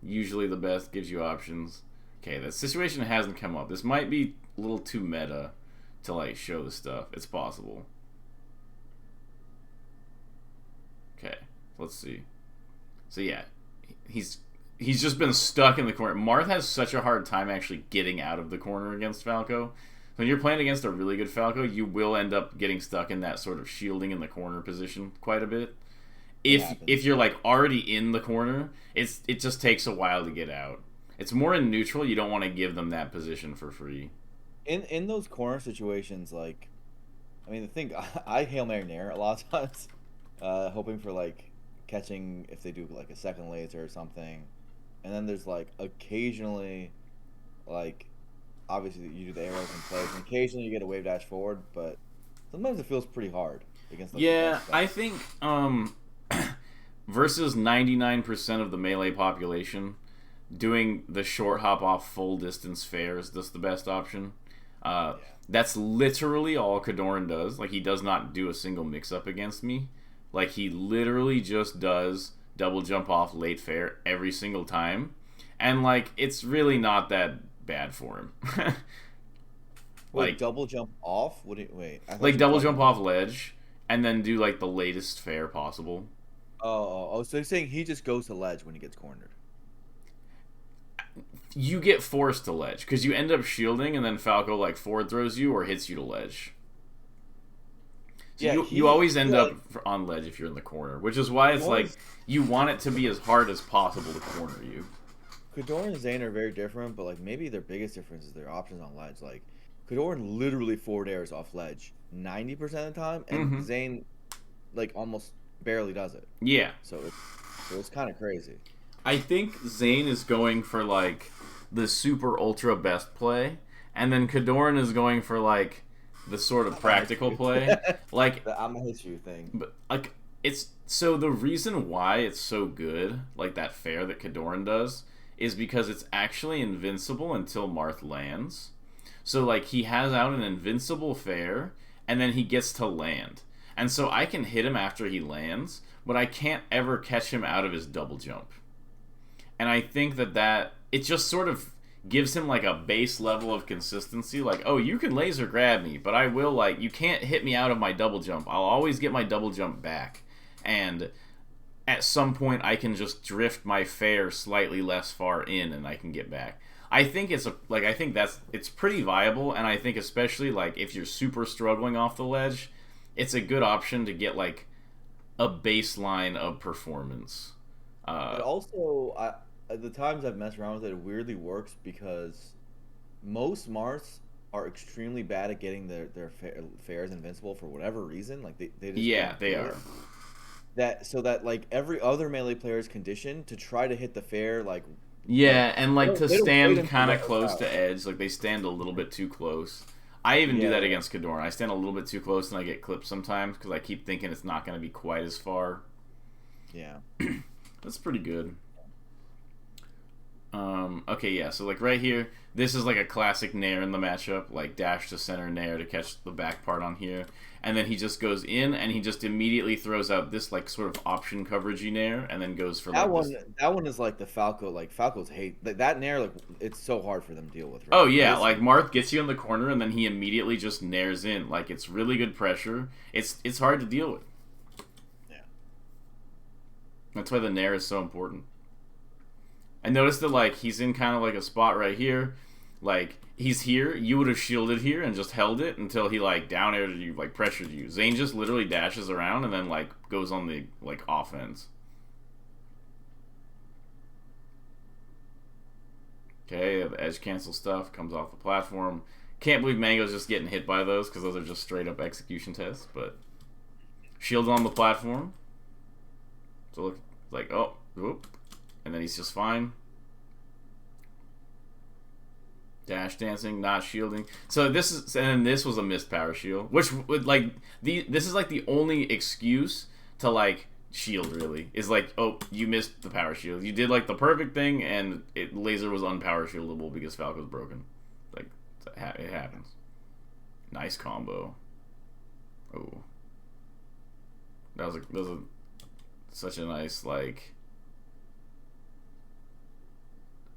Usually the best gives you options. Okay, the situation hasn't come up. This might be a little too meta to, like, show the stuff. It's possible. Okay, let's see. So, yeah. He's just been stuck in the corner. Marth has such a hard time actually getting out of the corner against Falco. When you're playing against a really good Falco, you will end up getting stuck in that sort of shielding in the corner position quite a bit. If you're like already in the corner, it just takes a while to get out. It's more in neutral. You don't want to give them that position for free. In those corner situations, like, I mean, the thing I Hail Mary Nair a lot of times, hoping for like catching if they do like a second laser or something, and then there's like occasionally, like, obviously you do the arrows in place, and occasionally you get a wave dash forward, but sometimes it feels pretty hard against. Like, yeah, I think versus 99% of the melee population, doing the short hop off full distance fair is just the best option. That's literally all Kadoran does. Like, he does not do a single mix up against me. Like, he literally just does double jump off late fair every single time, and like, it's really not that bad for him. Like, double jump off? Wait. Like, double jump off ledge, and then do like the latest fair possible. Oh, so you're saying he just goes to ledge when he gets cornered? You get forced to ledge, because you end up shielding, and then Falco, like, forward throws you or hits you to ledge. So yeah, you always end up on ledge if you're in the corner, which is why it's like, you want it to be as hard as possible to corner you. Kadoran and Zane are very different, but like, maybe their biggest difference is their options on ledge. Like, Kadoran literally forward airs off ledge 90% of the time, and Zane, like, almost barely does it. Yeah. So it's kind of crazy. I think Zane is going for, like, the super ultra best play, and then Kadoran is going for, like, the sort of practical play. Like, the I'm gonna hit you thing. But, like, it's... So the reason why it's so good, like that fair that Kadoran does, is because it's actually invincible until Marth lands. So, like, he has out an invincible fair, and then he gets to land. And so I can hit him after he lands, but I can't ever catch him out of his double jump. And I think that it just sort of gives him, like, a base level of consistency. Like, oh, you can laser grab me, but I will, like, you can't hit me out of my double jump. I'll always get my double jump back. And at some point I can just drift my fair slightly less far in and I can get back. I think it's it's pretty viable, and I think especially like if you're super struggling off the ledge, it's a good option to get like a baseline of performance. But also, the times I've messed around with it, it weirdly works because most Marths are extremely bad at getting their fares invincible for whatever reason. Like they just they are. That like every other melee player is conditioned to try to hit the fair like. Yeah, and like to stand kind of that close out. to edge, like they stand a little bit too close. I even do that against Khadorn. I stand a little bit too close and I get clipped sometimes because I keep thinking it's not going to be quite as far. Yeah. That's pretty good. Okay, yeah, so like right here, this is like a classic nair in the matchup, like dash to center nair to catch the back part on here. And then he just goes in and he just immediately throws out this like sort of option coveragey nair and then goes for That like one. this. That one is like the Falco. Like Falcos hate that nair. Like it's so hard for them to deal with. Right? Oh yeah, like Marth gets you in the corner and then he immediately just nairs in. Like it's really good pressure. It's hard to deal with. Yeah. That's why the nair is so important. I noticed that like he's in kind of like a spot right here. Like he's here, you would have shielded here and just held it until he like down aired you, like pressured you. Zane just literally dashes around and then like goes on the like offense. Okay, the edge cancel stuff comes off the platform. Can't believe Mango's just getting hit by those because those are just straight up execution tests. But shield on the platform. So look like whoop, and then he's just fine. Dash dancing, not shielding. So this was a missed power shield, which would like this is like the only excuse to like shield really is like, oh, you missed the power shield. You did like the perfect thing, and laser was unpower shieldable because Falco's broken. Like it happens. Nice combo. Oh, that was such a nice like.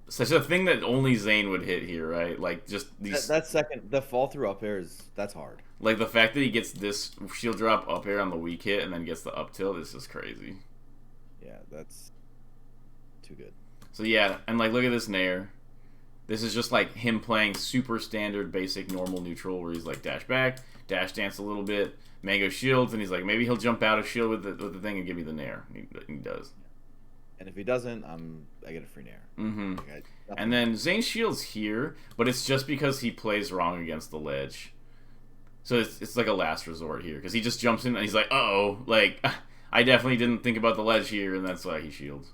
Such a thing that only Zane would hit here, right? Like, just these... That second... The fall through up air that's hard. Like, the fact that he gets this shield drop up air on the weak hit and then gets the up tilt is just crazy. Yeah, that's... too good. So, yeah, and, like, look at this nair. This is just, like, him playing super standard, basic, normal, neutral, where he's, like, dash back, dash dance a little bit, Mango shields, and he's like, maybe he'll jump out of shield with the thing and give me the nair. He does. And if he doesn't, I get a free nair. Mm-hmm. And then Zane shields here, but it's just because he plays wrong against the ledge. So it's like a last resort here, because he just jumps in and he's like, uh-oh, like, I definitely didn't think about the ledge here, and that's why he shields.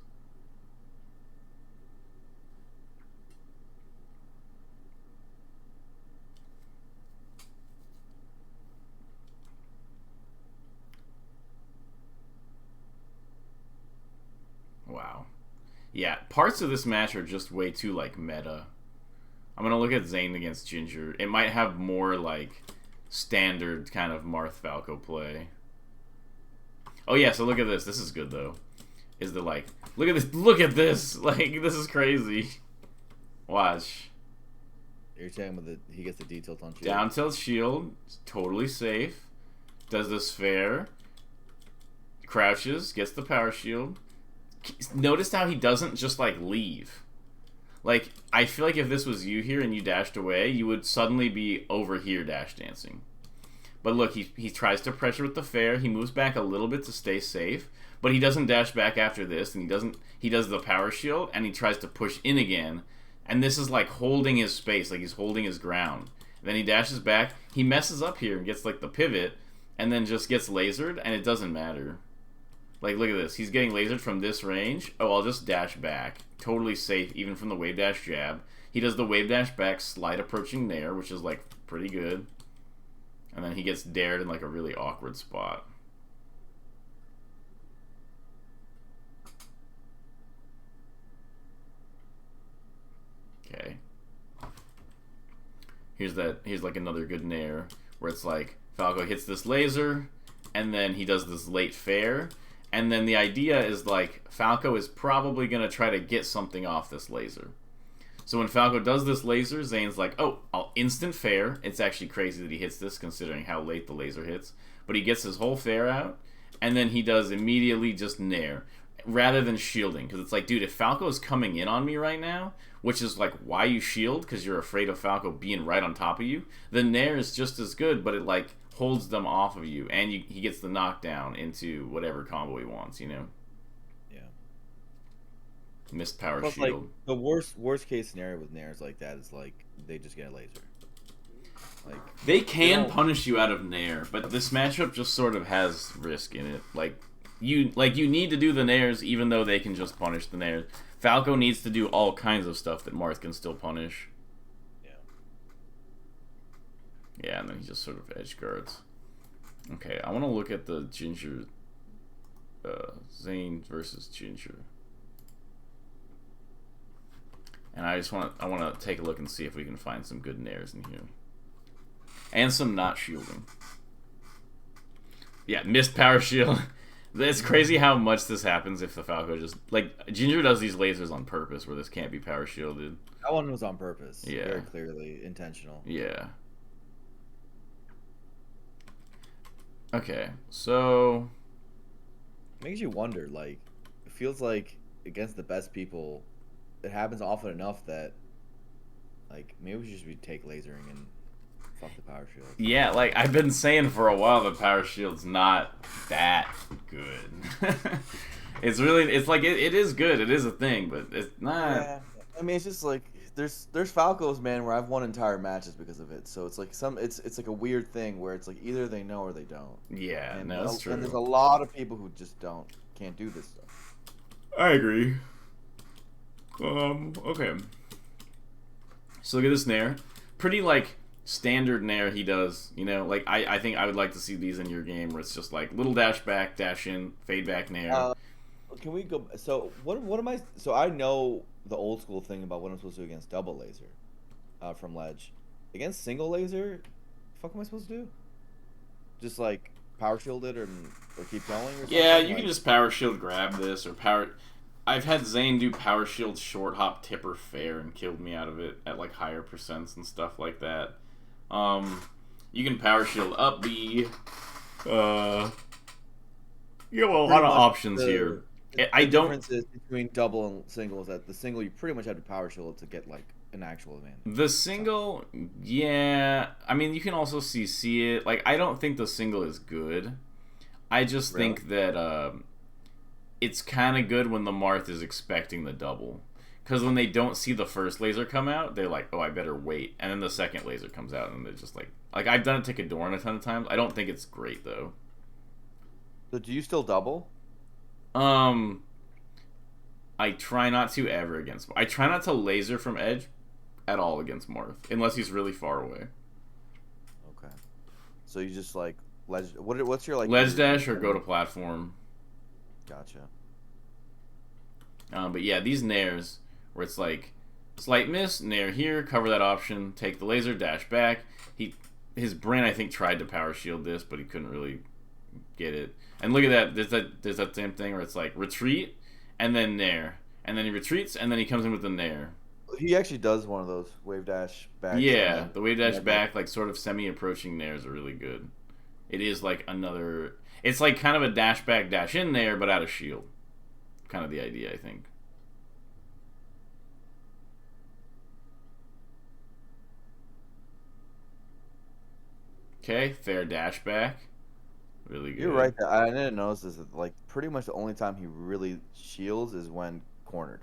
Wow. Yeah, parts of this match are just way too, like, meta. I'm gonna look at Zane against Ginger. It might have more, like, standard kind of Marth Falco play. Oh, yeah, so look at this. This is good, though. Is the, like, look at this. Look at this. Like, this is crazy. Watch. You're saying with he gets the D tilt on shield. Down tilt shield. Totally safe. Does this fair. Crouches. Gets the power shield. Notice how he doesn't just, like, leave. Like, I feel like if this was you here and you dashed away, you would suddenly be over here dash dancing. But look, he tries to pressure with the fair. He moves back a little bit to stay safe, but he doesn't dash back after this, and he does the power shield, and he tries to push in again. And this is like holding his space, like he's holding his ground. Then he dashes back. He messes up here and gets like the pivot, and then just gets lasered, and it doesn't matter. Like, look at this. He's getting lasered from this range. Oh, I'll just dash back. Totally safe, even from the wave dash jab. He does the wave dash back, slide approaching nair, which is, like, pretty good. And then he gets dared in, like, a really awkward spot. Okay. Here's like, another good nair, where it's like, Falco hits this laser, and then he does this late fair. And then the idea is, like, Falco is probably going to try to get something off this laser. So when Falco does this laser, Zane's like, oh, I'll instant fair. It's actually crazy that he hits this, considering how late the laser hits. But he gets his whole fair out, and then he does immediately just nair. rather than shielding, because it's like, dude, if Falco's coming in on me right now, which is like why you shield, because you're afraid of Falco being right on top of you, the Nair is just as good, but it like holds them off of you, and he gets the knockdown into whatever combo he wants, you know. Yeah. Missed power Plus, shield. like, the worst case scenario with Nairs like that is like they just get a laser. Like They can punish you out of Nair, but this matchup just sort of has risk in it. Like you need to do the Nairs even though they can just punish the Nairs. Falco needs to do all kinds of stuff that Marth can still punish. Yeah. Yeah, and then he just sort of edge guards. Okay, I want to look at the Ginger, Zane versus Ginger, and I want to take a look and see if we can find some good Nairs in here, and some not shielding. Yeah, missed power shield. It's crazy how much this happens if the Falco just like Ginger does these lasers on purpose where this can't be power shielded. That one was on purpose. Yeah. Very clearly intentional. Yeah. Okay, so Makes you wonder, like, it feels like against the best people, it happens often enough that, like, maybe we should just take lasering and fuck the power shield. yeah, like I've been saying for a while, the power shield's not that good. It's like it is good, it is a thing, but it's not. Yeah, I mean, it's just like there's Falcos, man, where I've won entire matches because of it. So it's like it's like a weird thing where it's like either they know or they don't. Yeah, And, no, that's true. And there's a lot of people who just can't do this stuff. I agree. Okay. So look at this Nair. Pretty, like, standard Nair he does, you know? Like, I think I would like to see these in your game where it's just, like, little dash back, dash in, fade back Nair. Can we go... So, what am I... So, I know the old school thing about what I'm supposed to do against double laser from ledge. Against single laser, the fuck am I supposed to do? Just, like, power shield it or keep going or something? Yeah, you can just power shield grab this or power... I've had Zane do power shield short hop tipper fair and killed me out of it at like higher percents and stuff like that. You can power shield up B. You have a lot of options here. I The don't. difference is between double and single is that the single you pretty much have to power shield to get like an actual advantage. The single, yeah. I mean, you can also CC it. Like, I don't think the single is good. I just think that it's kind of good when the Marth is expecting the double. Because when they don't see the first laser come out, they're like, oh, I better wait. And then the second laser comes out, and they're just like... Like, I've done it to Kadorn a ton of times. I don't think it's great, though. So do you still double? I try not to ever against... I try not to laser from edge at all against Marth. Unless he's really far away. Okay. So you just, like... What's your, like... Ledge dash or go to platform. Gotcha. But yeah, these Nairs, where it's like, slight miss, Nair here, cover that option, take the laser, dash back. His brain, I think, tried to power shield this, but he couldn't really get it. And look at that, there's that same thing where it's like, retreat, and then Nair. And then he retreats, and then he comes in with the Nair. He actually does one of those wave dash back. Yeah, the wave dash back, like, sort of semi-approaching Nairs are really good. It is like another... It's like kind of a dash back, dash in there, but out of shield. Kind of the idea, I think. Okay, fair dash back. Really good. You're right. I didn't notice this. Like, pretty much the only time he really shields is when cornered.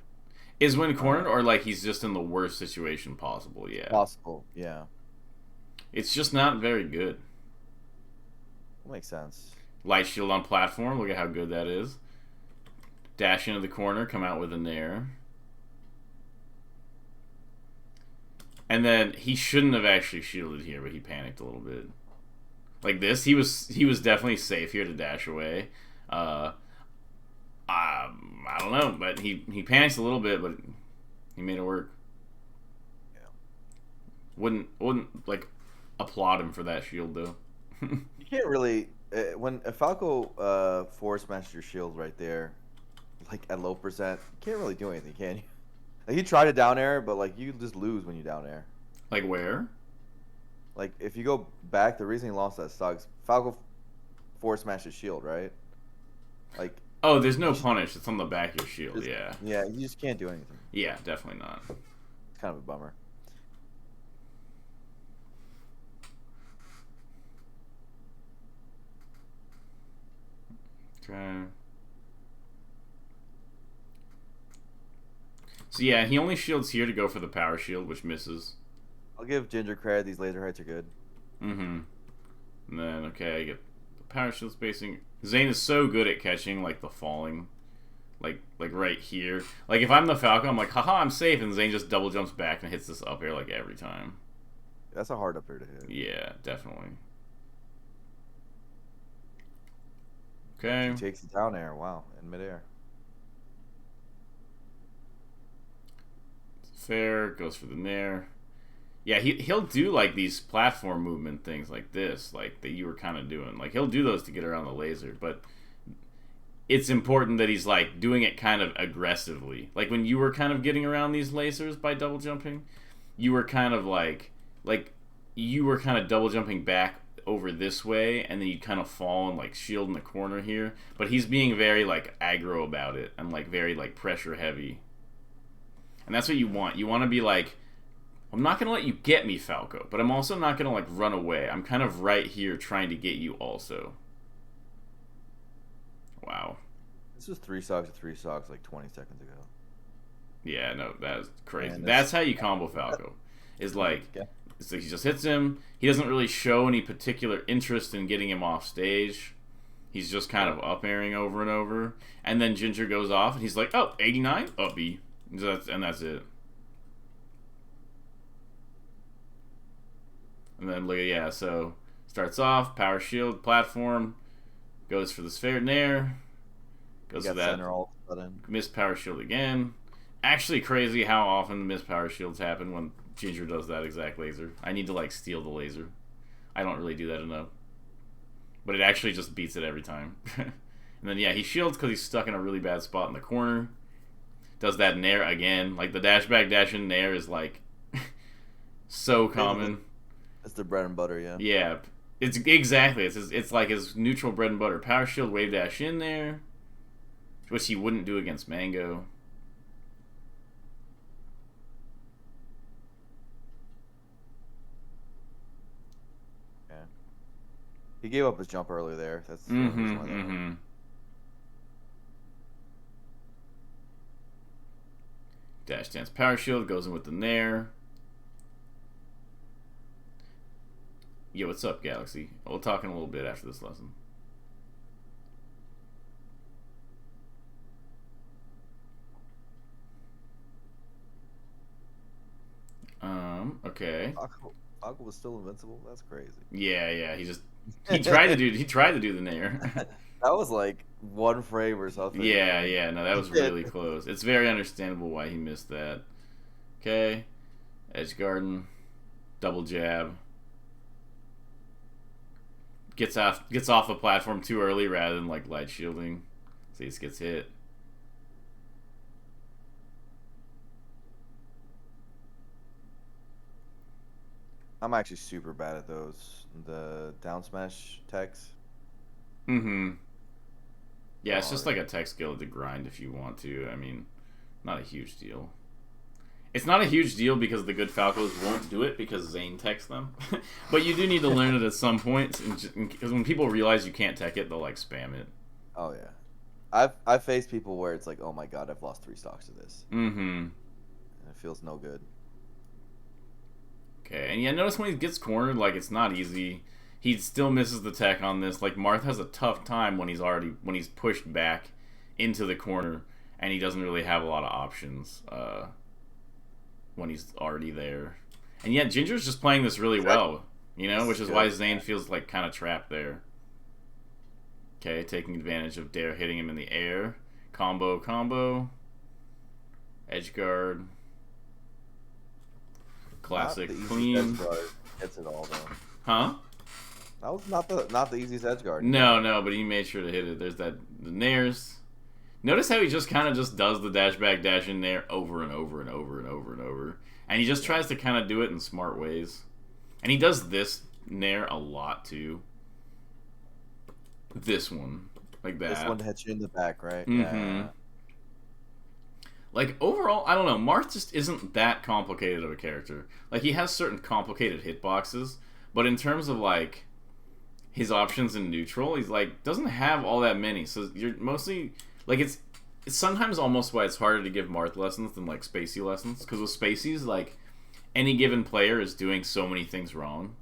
Is when cornered, or like he's just in the worst situation possible, yeah. Possible, yeah. It's just not very good. That makes sense. Light shield on platform, look at how good that is. Dash into the corner, come out with a Nair. And then he shouldn't have actually shielded here, but he panicked a little bit. Like this, he was definitely safe here to dash away. I don't know, but he panicked a little bit, but he made it work. Yeah. Wouldn't like applaud him for that shield though. You can't really when a Falco force smashes your shield right there, like at low percent, you can't really do anything, can you? Like, you try to down air, but like you just lose when you down air. Like where? Like if you go back, the reason he lost that stock is Falco force smashed his shield, right? Like Oh, there's no punish. It's on the back of your shield. Just- Yeah. Yeah, you just can't do anything. Yeah, definitely not. It's kind of a bummer. Okay. So yeah, he only shields here to go for the power shield, which misses. I'll give Ginger credit. These laser heights are good. Mm-hmm. And then, okay, I get the power shield spacing. Zane is so good at catching, like, the falling. Like right here. Like, if I'm the Falco, I'm like, haha, I'm safe, and Zane just double jumps back and hits this up air, like, every time. That's a hard up air to hit. Yeah, definitely. Okay. He takes the down air. Wow, in midair. Fair, goes for the nair. Yeah, he'll do, like, these platform movement things like this, like, that you were kind of doing. Like, he'll do those to get around the laser, but it's important that he's, like, doing it kind of aggressively. Like, when you were kind of getting around these lasers by double jumping, you were kind of, you were kind of double jumping back over this way, and then you kind of fall and, like, shield in the corner here. But he's being very, like, aggro about it, and, like, very, like, pressure heavy. And that's what you want. You want to be like, I'm not going to let you get me, Falco, but I'm also not going to, like, run away. I'm kind of right here trying to get you also. Wow. This was 3 stocks to 3 stocks like 20 seconds ago. Yeah, no, that's crazy. Man, that's how you combo Falco. Is like, Yeah. it's like he just hits him. He doesn't really show any particular interest in getting him off stage. He's just kind of up airing over and over. And then Ginger goes off, and he's like, oh, 89? Up B. And that's it. And then, yeah, so starts off, power shield, platform, goes for the sphere nair, goes for that, Center all of a sudden. missed power shield again. Actually crazy how often missed power shields happen when Ginger does that exact laser. I need to, like, steal the laser. I don't really do that enough. But it actually just beats it every time. And then, yeah, he shields because he's stuck in a really bad spot in the corner. Does that nair again. Like, the dash back, dash in nair is, like, so common. It's the bread and butter, yeah. Yeah, it's exactly. It's like his neutral bread and butter. Power shield, wave dash in there, which he wouldn't do against Mango. Yeah. He gave up his jump earlier there. That's the only reason why that went. Dash dance power shield goes in with the nair. Yo, what's up, Galaxy? We'll talk in a little bit after this lesson. Okay. Falco was still invincible. That's crazy. Yeah. He tried to do the nair. That was like 1 frame or something. Yeah. No, that was really close. It's very understandable why he missed that. Okay. Edge garden. Double jab. Gets off the platform too early rather than, like, light shielding. So he just gets hit. I'm actually super bad at those. The down smash techs. Mm-hmm. Yeah, it's Oh, just yeah. like a tech skill to grind if you want to. I mean, not a huge deal. It's not a huge deal because the good Falcos won't do it because Zane techs them. But you do need to learn it at some point. Because when people realize you can't tech it, they'll, like, spam it. Oh yeah. I've faced people where it's like, oh my god, I've lost 3 stocks to this. Mm-hmm. And it feels no good. Okay, and yeah, notice when he gets cornered, like, it's not easy. He still misses the tech on this. Like, Marth has a tough time when he's pushed back into the corner, and he doesn't really have a lot of options when he's already there. And yet, Ginger's just playing this really well, you know, which is why Zane feels, like, kind of trapped there. Okay, taking advantage of Dare hitting him in the air. Combo. Edge guard. Classic Not the clean. easiest edge guard gets it all though. Huh? That was not the easiest edge guard. No, but he made sure to hit it. There's the nairs. Notice how he just kind of just does the dash back, dash in there over and over and over and over and over. And he just tries to kind of do it in smart ways. And he does this nair a lot too. This one. like that. This one hits you in the back, right? Mm-hmm. Yeah. Like, overall, I don't know, Marth just isn't that complicated of a character. Like, he has certain complicated hitboxes, but in terms of, like, his options in neutral, he's, like, doesn't have all that many. So you're mostly, like, it's sometimes almost why it's harder to give Marth lessons than, like, Spacey lessons. Because with Spacey's, like, any given player is doing so many things wrong.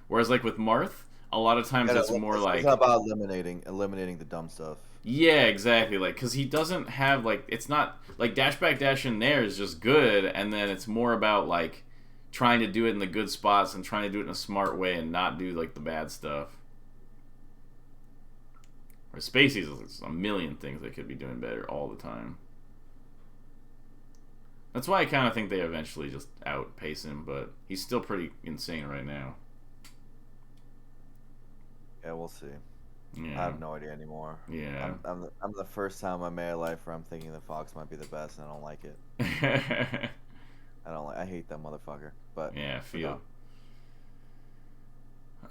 Whereas, like, with Marth, a lot of times it's more like... It's not about eliminating the dumb stuff. Yeah, exactly. Like, because he doesn't have, like, it's not, like, dash back, dash in there is just good, and then it's more about, like, trying to do it in the good spots and trying to do it in a smart way and not do, like, the bad stuff. Or Spacey's, there's a million things they could be doing better all the time. That's why I kind of think they eventually just outpace him, but he's still pretty insane right now. Yeah, we'll see. Yeah. I have no idea anymore. Yeah. I'm the first time in my married life where I'm thinking that Fox might be the best, and I don't like it. I hate that motherfucker. But yeah, feel.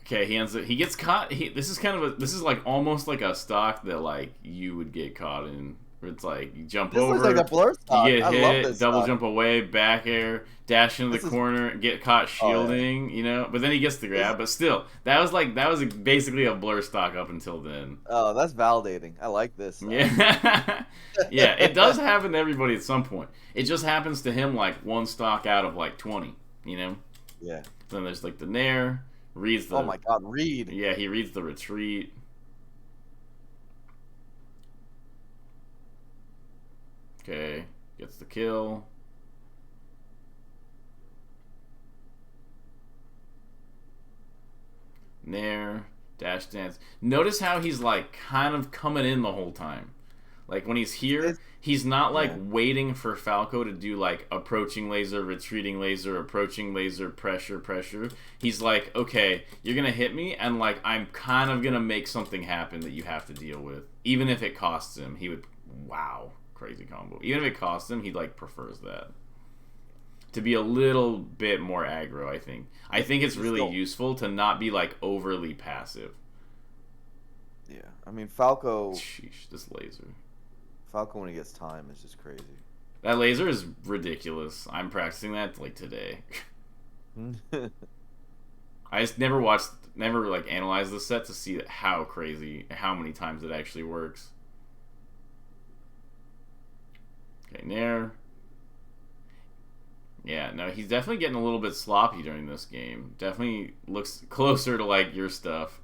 Okay, he gets caught. This is like almost like a stock that like you would get caught in. Where it's like you jump this over, looks like a blur stock. you get I hit, love this double stock. jump away, back air, dash into the corner, get caught shielding, you know. But then he gets the grab. But still, that was basically a blur stock up until then. Oh, that's validating. I like this. Yeah, yeah. It does happen to everybody at some point. It just happens to him like one stock out of like 20, you know. Yeah. Then there's like the nair, reads the. Oh my God, read. Yeah, he reads the retreat. Okay, gets the kill. Nair, dash dance. Notice how he's like kind of coming in the whole time. Like when he's here, he's not like waiting for Falco to do like approaching laser, retreating laser, approaching laser, pressure, pressure. He's like, okay, you're gonna hit me, and like I'm kind of gonna make something happen that you have to deal with, even if it costs him. He would, wow. Crazy combo. Even if it costs him, he like prefers that. To be a little bit more aggro, I think. I think it's really useful to not be like overly passive. Yeah, I mean Falco. Sheesh, this laser. Falco when he gets time is just crazy. That laser is ridiculous. I'm practicing that like today. I just never like analyzed the set to see how crazy, how many times it actually works. Okay, Nair. Yeah, no, he's definitely getting a little bit sloppy during this game. Definitely looks closer to, like, your stuff.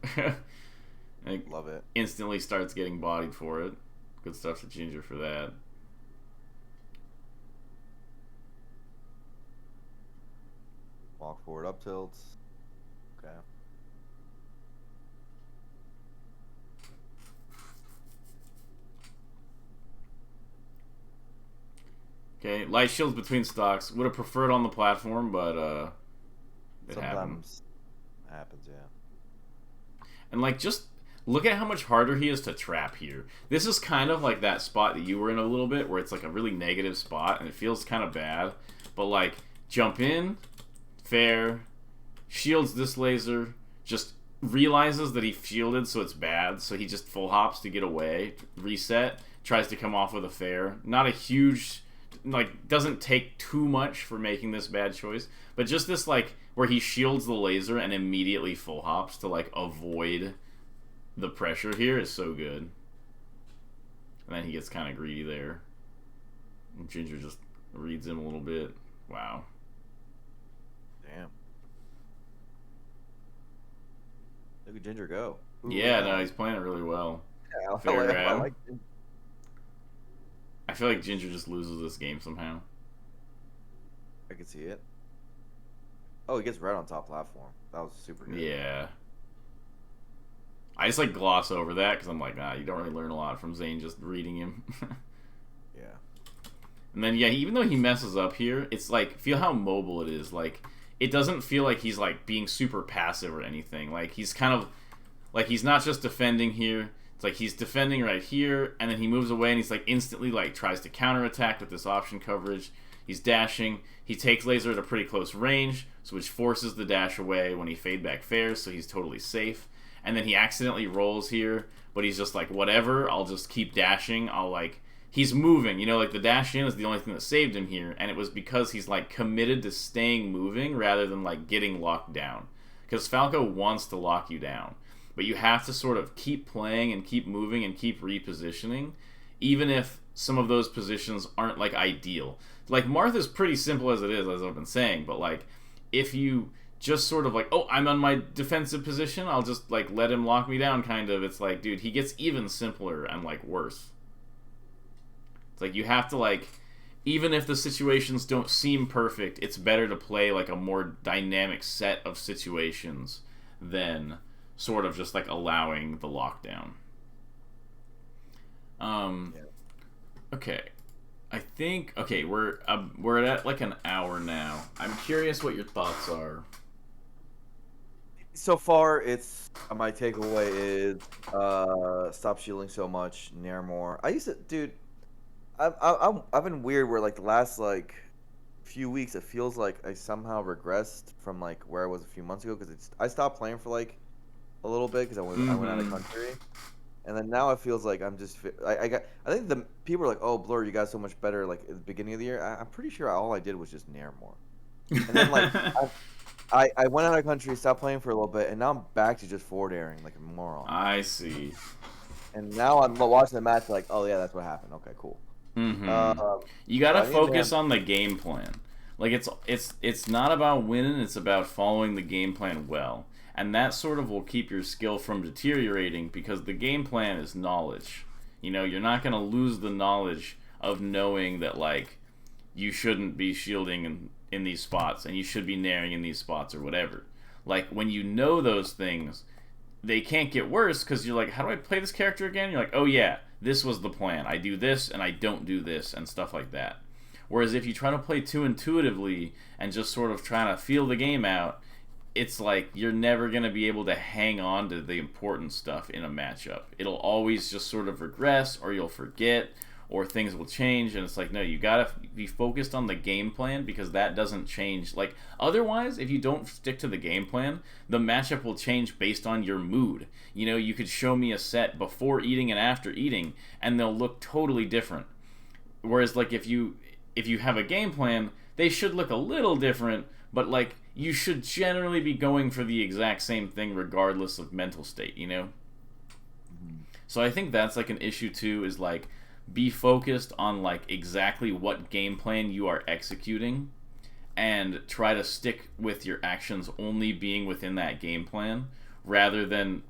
Like, love it. Instantly starts getting bodied for it. Good stuff to Ginger for that. Walk forward up tilts. Okay. Okay, light shields between stocks. Would have preferred on the platform, but it happens, yeah. And like, just look at how much harder he is to trap here. This is kind of like that spot that you were in a little bit, where it's like a really negative spot, and it feels kind of bad. But like, jump in, fair, shields this laser, just realizes that he shielded, so it's bad, so he just full hops to get away, reset, tries to come off with a fair. Not a huge... like, doesn't take too much for making this bad choice, but just this, like, where he shields the laser and immediately full hops to, like, avoid the pressure here is so good. And then he gets kind of greedy there. And Ginger just reads him a little bit. Wow. Damn. Look at Ginger go. Ooh, yeah, no, he's playing it really well. Yeah, Fair grab. I like I feel like Ginger just loses this game somehow. I can see it. Oh, he gets right on top platform. That was super good. Yeah. I just like gloss over that because I'm like, nah, you don't really learn a lot from Zane just reading him. Yeah. And then, yeah, even though he messes up here, it's like, feel how mobile it is. Like, it doesn't feel like he's like being super passive or anything. Like, he's kind of, like, he's not just defending here. It's like he's defending right here, and then he moves away, and he's like instantly like tries to counterattack with this option coverage. He's dashing. He takes laser at a pretty close range, so which forces the dash away when he fade back fares, so he's totally safe. and then he accidentally rolls here, but he's just like, whatever, I'll just keep dashing. I'll like, he's moving, you know, like the dash in is the only thing that saved him here, and it was because he's like committed to staying moving rather than like getting locked down. Because Falco wants to lock you down, but you have to sort of keep playing and keep moving and keep repositioning, even if some of those positions aren't like ideal. Like Marth is pretty simple as it is, as I've been saying, but like if you just sort of like, oh, I'm on my defensive position, I'll just like let him lock me down kind of, it's like, dude, he gets even simpler and like worse. It's like you have to like, even if the situations don't seem perfect, it's better to play like a more dynamic set of situations than sort of just like allowing the lockdown. Okay. I think we're at like an hour now. I'm curious what your thoughts are. So far, it's my takeaway is stop shielding so much, nair more. I used to, dude. I've been weird where like the last like few weeks it feels like I somehow regressed from like where I was a few months ago because I stopped playing for like a little bit because I went out of country, and then now it feels like I'm just I think the people are like, oh, Blur, you got so much better like at the beginning of the year. I'm pretty sure all I did was just nair more, and then like I went out of country, stopped playing for a little bit, and now I'm back to just forward airing like a moron. I see. And now I'm watching the match like, oh yeah, that's what happened. Okay, cool. You gotta focus on the game plan. Like it's not about winning, it's about following the game plan well. And that sort of will keep your skill from deteriorating because the game plan is knowledge. You know, you're not gonna lose the knowledge of knowing that like you shouldn't be shielding in these spots and you should be nairing in these spots or whatever. Like when you know those things, they can't get worse because you're like, how do I play this character again? You're like, oh yeah, this was the plan. I do this and I don't do this and stuff like that. Whereas if you try to play too intuitively and just sort of trying to feel the game out, it's like you're never going to be able to hang on to the important stuff in a matchup. It'll always just sort of regress, or you'll forget, or things will change, and it's like, no, you gotta be focused on the game plan because that doesn't change. Like, otherwise, if you don't stick to the game plan, the matchup will change based on your mood. You know, you could show me a set before eating and after eating, and they'll look totally different. Whereas, like, if you have a game plan, they should look a little different, but, like, you should generally be going for the exact same thing regardless of mental state, you know? So I think that's, like, an issue, too, is, like, be focused on like exactly what game plan you are executing and try to stick with your actions only being within that game plan rather than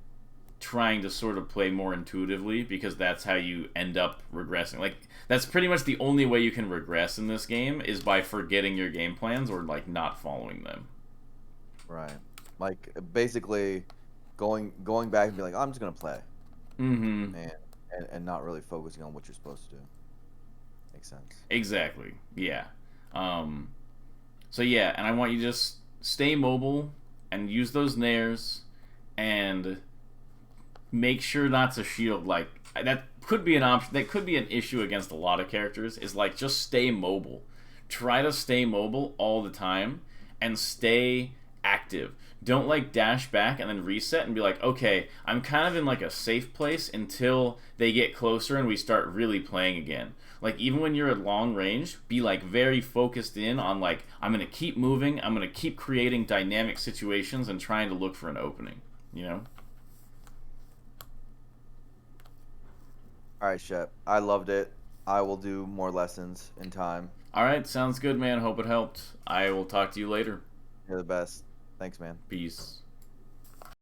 trying to sort of play more intuitively, because that's how you end up regressing. Like that's pretty much the only way you can regress in this game is by forgetting your game plans or like not following them. Right. Like basically going back and be like, oh, I'm just gonna play. And not really focusing on what you're supposed to do. Makes sense. Exactly. Yeah. So yeah, and I want you to just stay mobile and use those nairs and make sure not to shield. Like that could be an option. That could be an issue against a lot of characters. Is like just stay mobile. Try to stay mobile all the time and stay active. Don't like dash back and then reset and be like, okay, I'm kind of in like a safe place until they get closer and we start really playing again. Like even when you're at long range, be like very focused in on like, I'm going to keep moving, I'm going to keep creating dynamic situations and trying to look for an opening, you know? All right, Shep. I loved it. I will do more lessons in time. All right, sounds good, man. Hope it helped. I will talk to you later. You're the best. Thanks, man. Peace.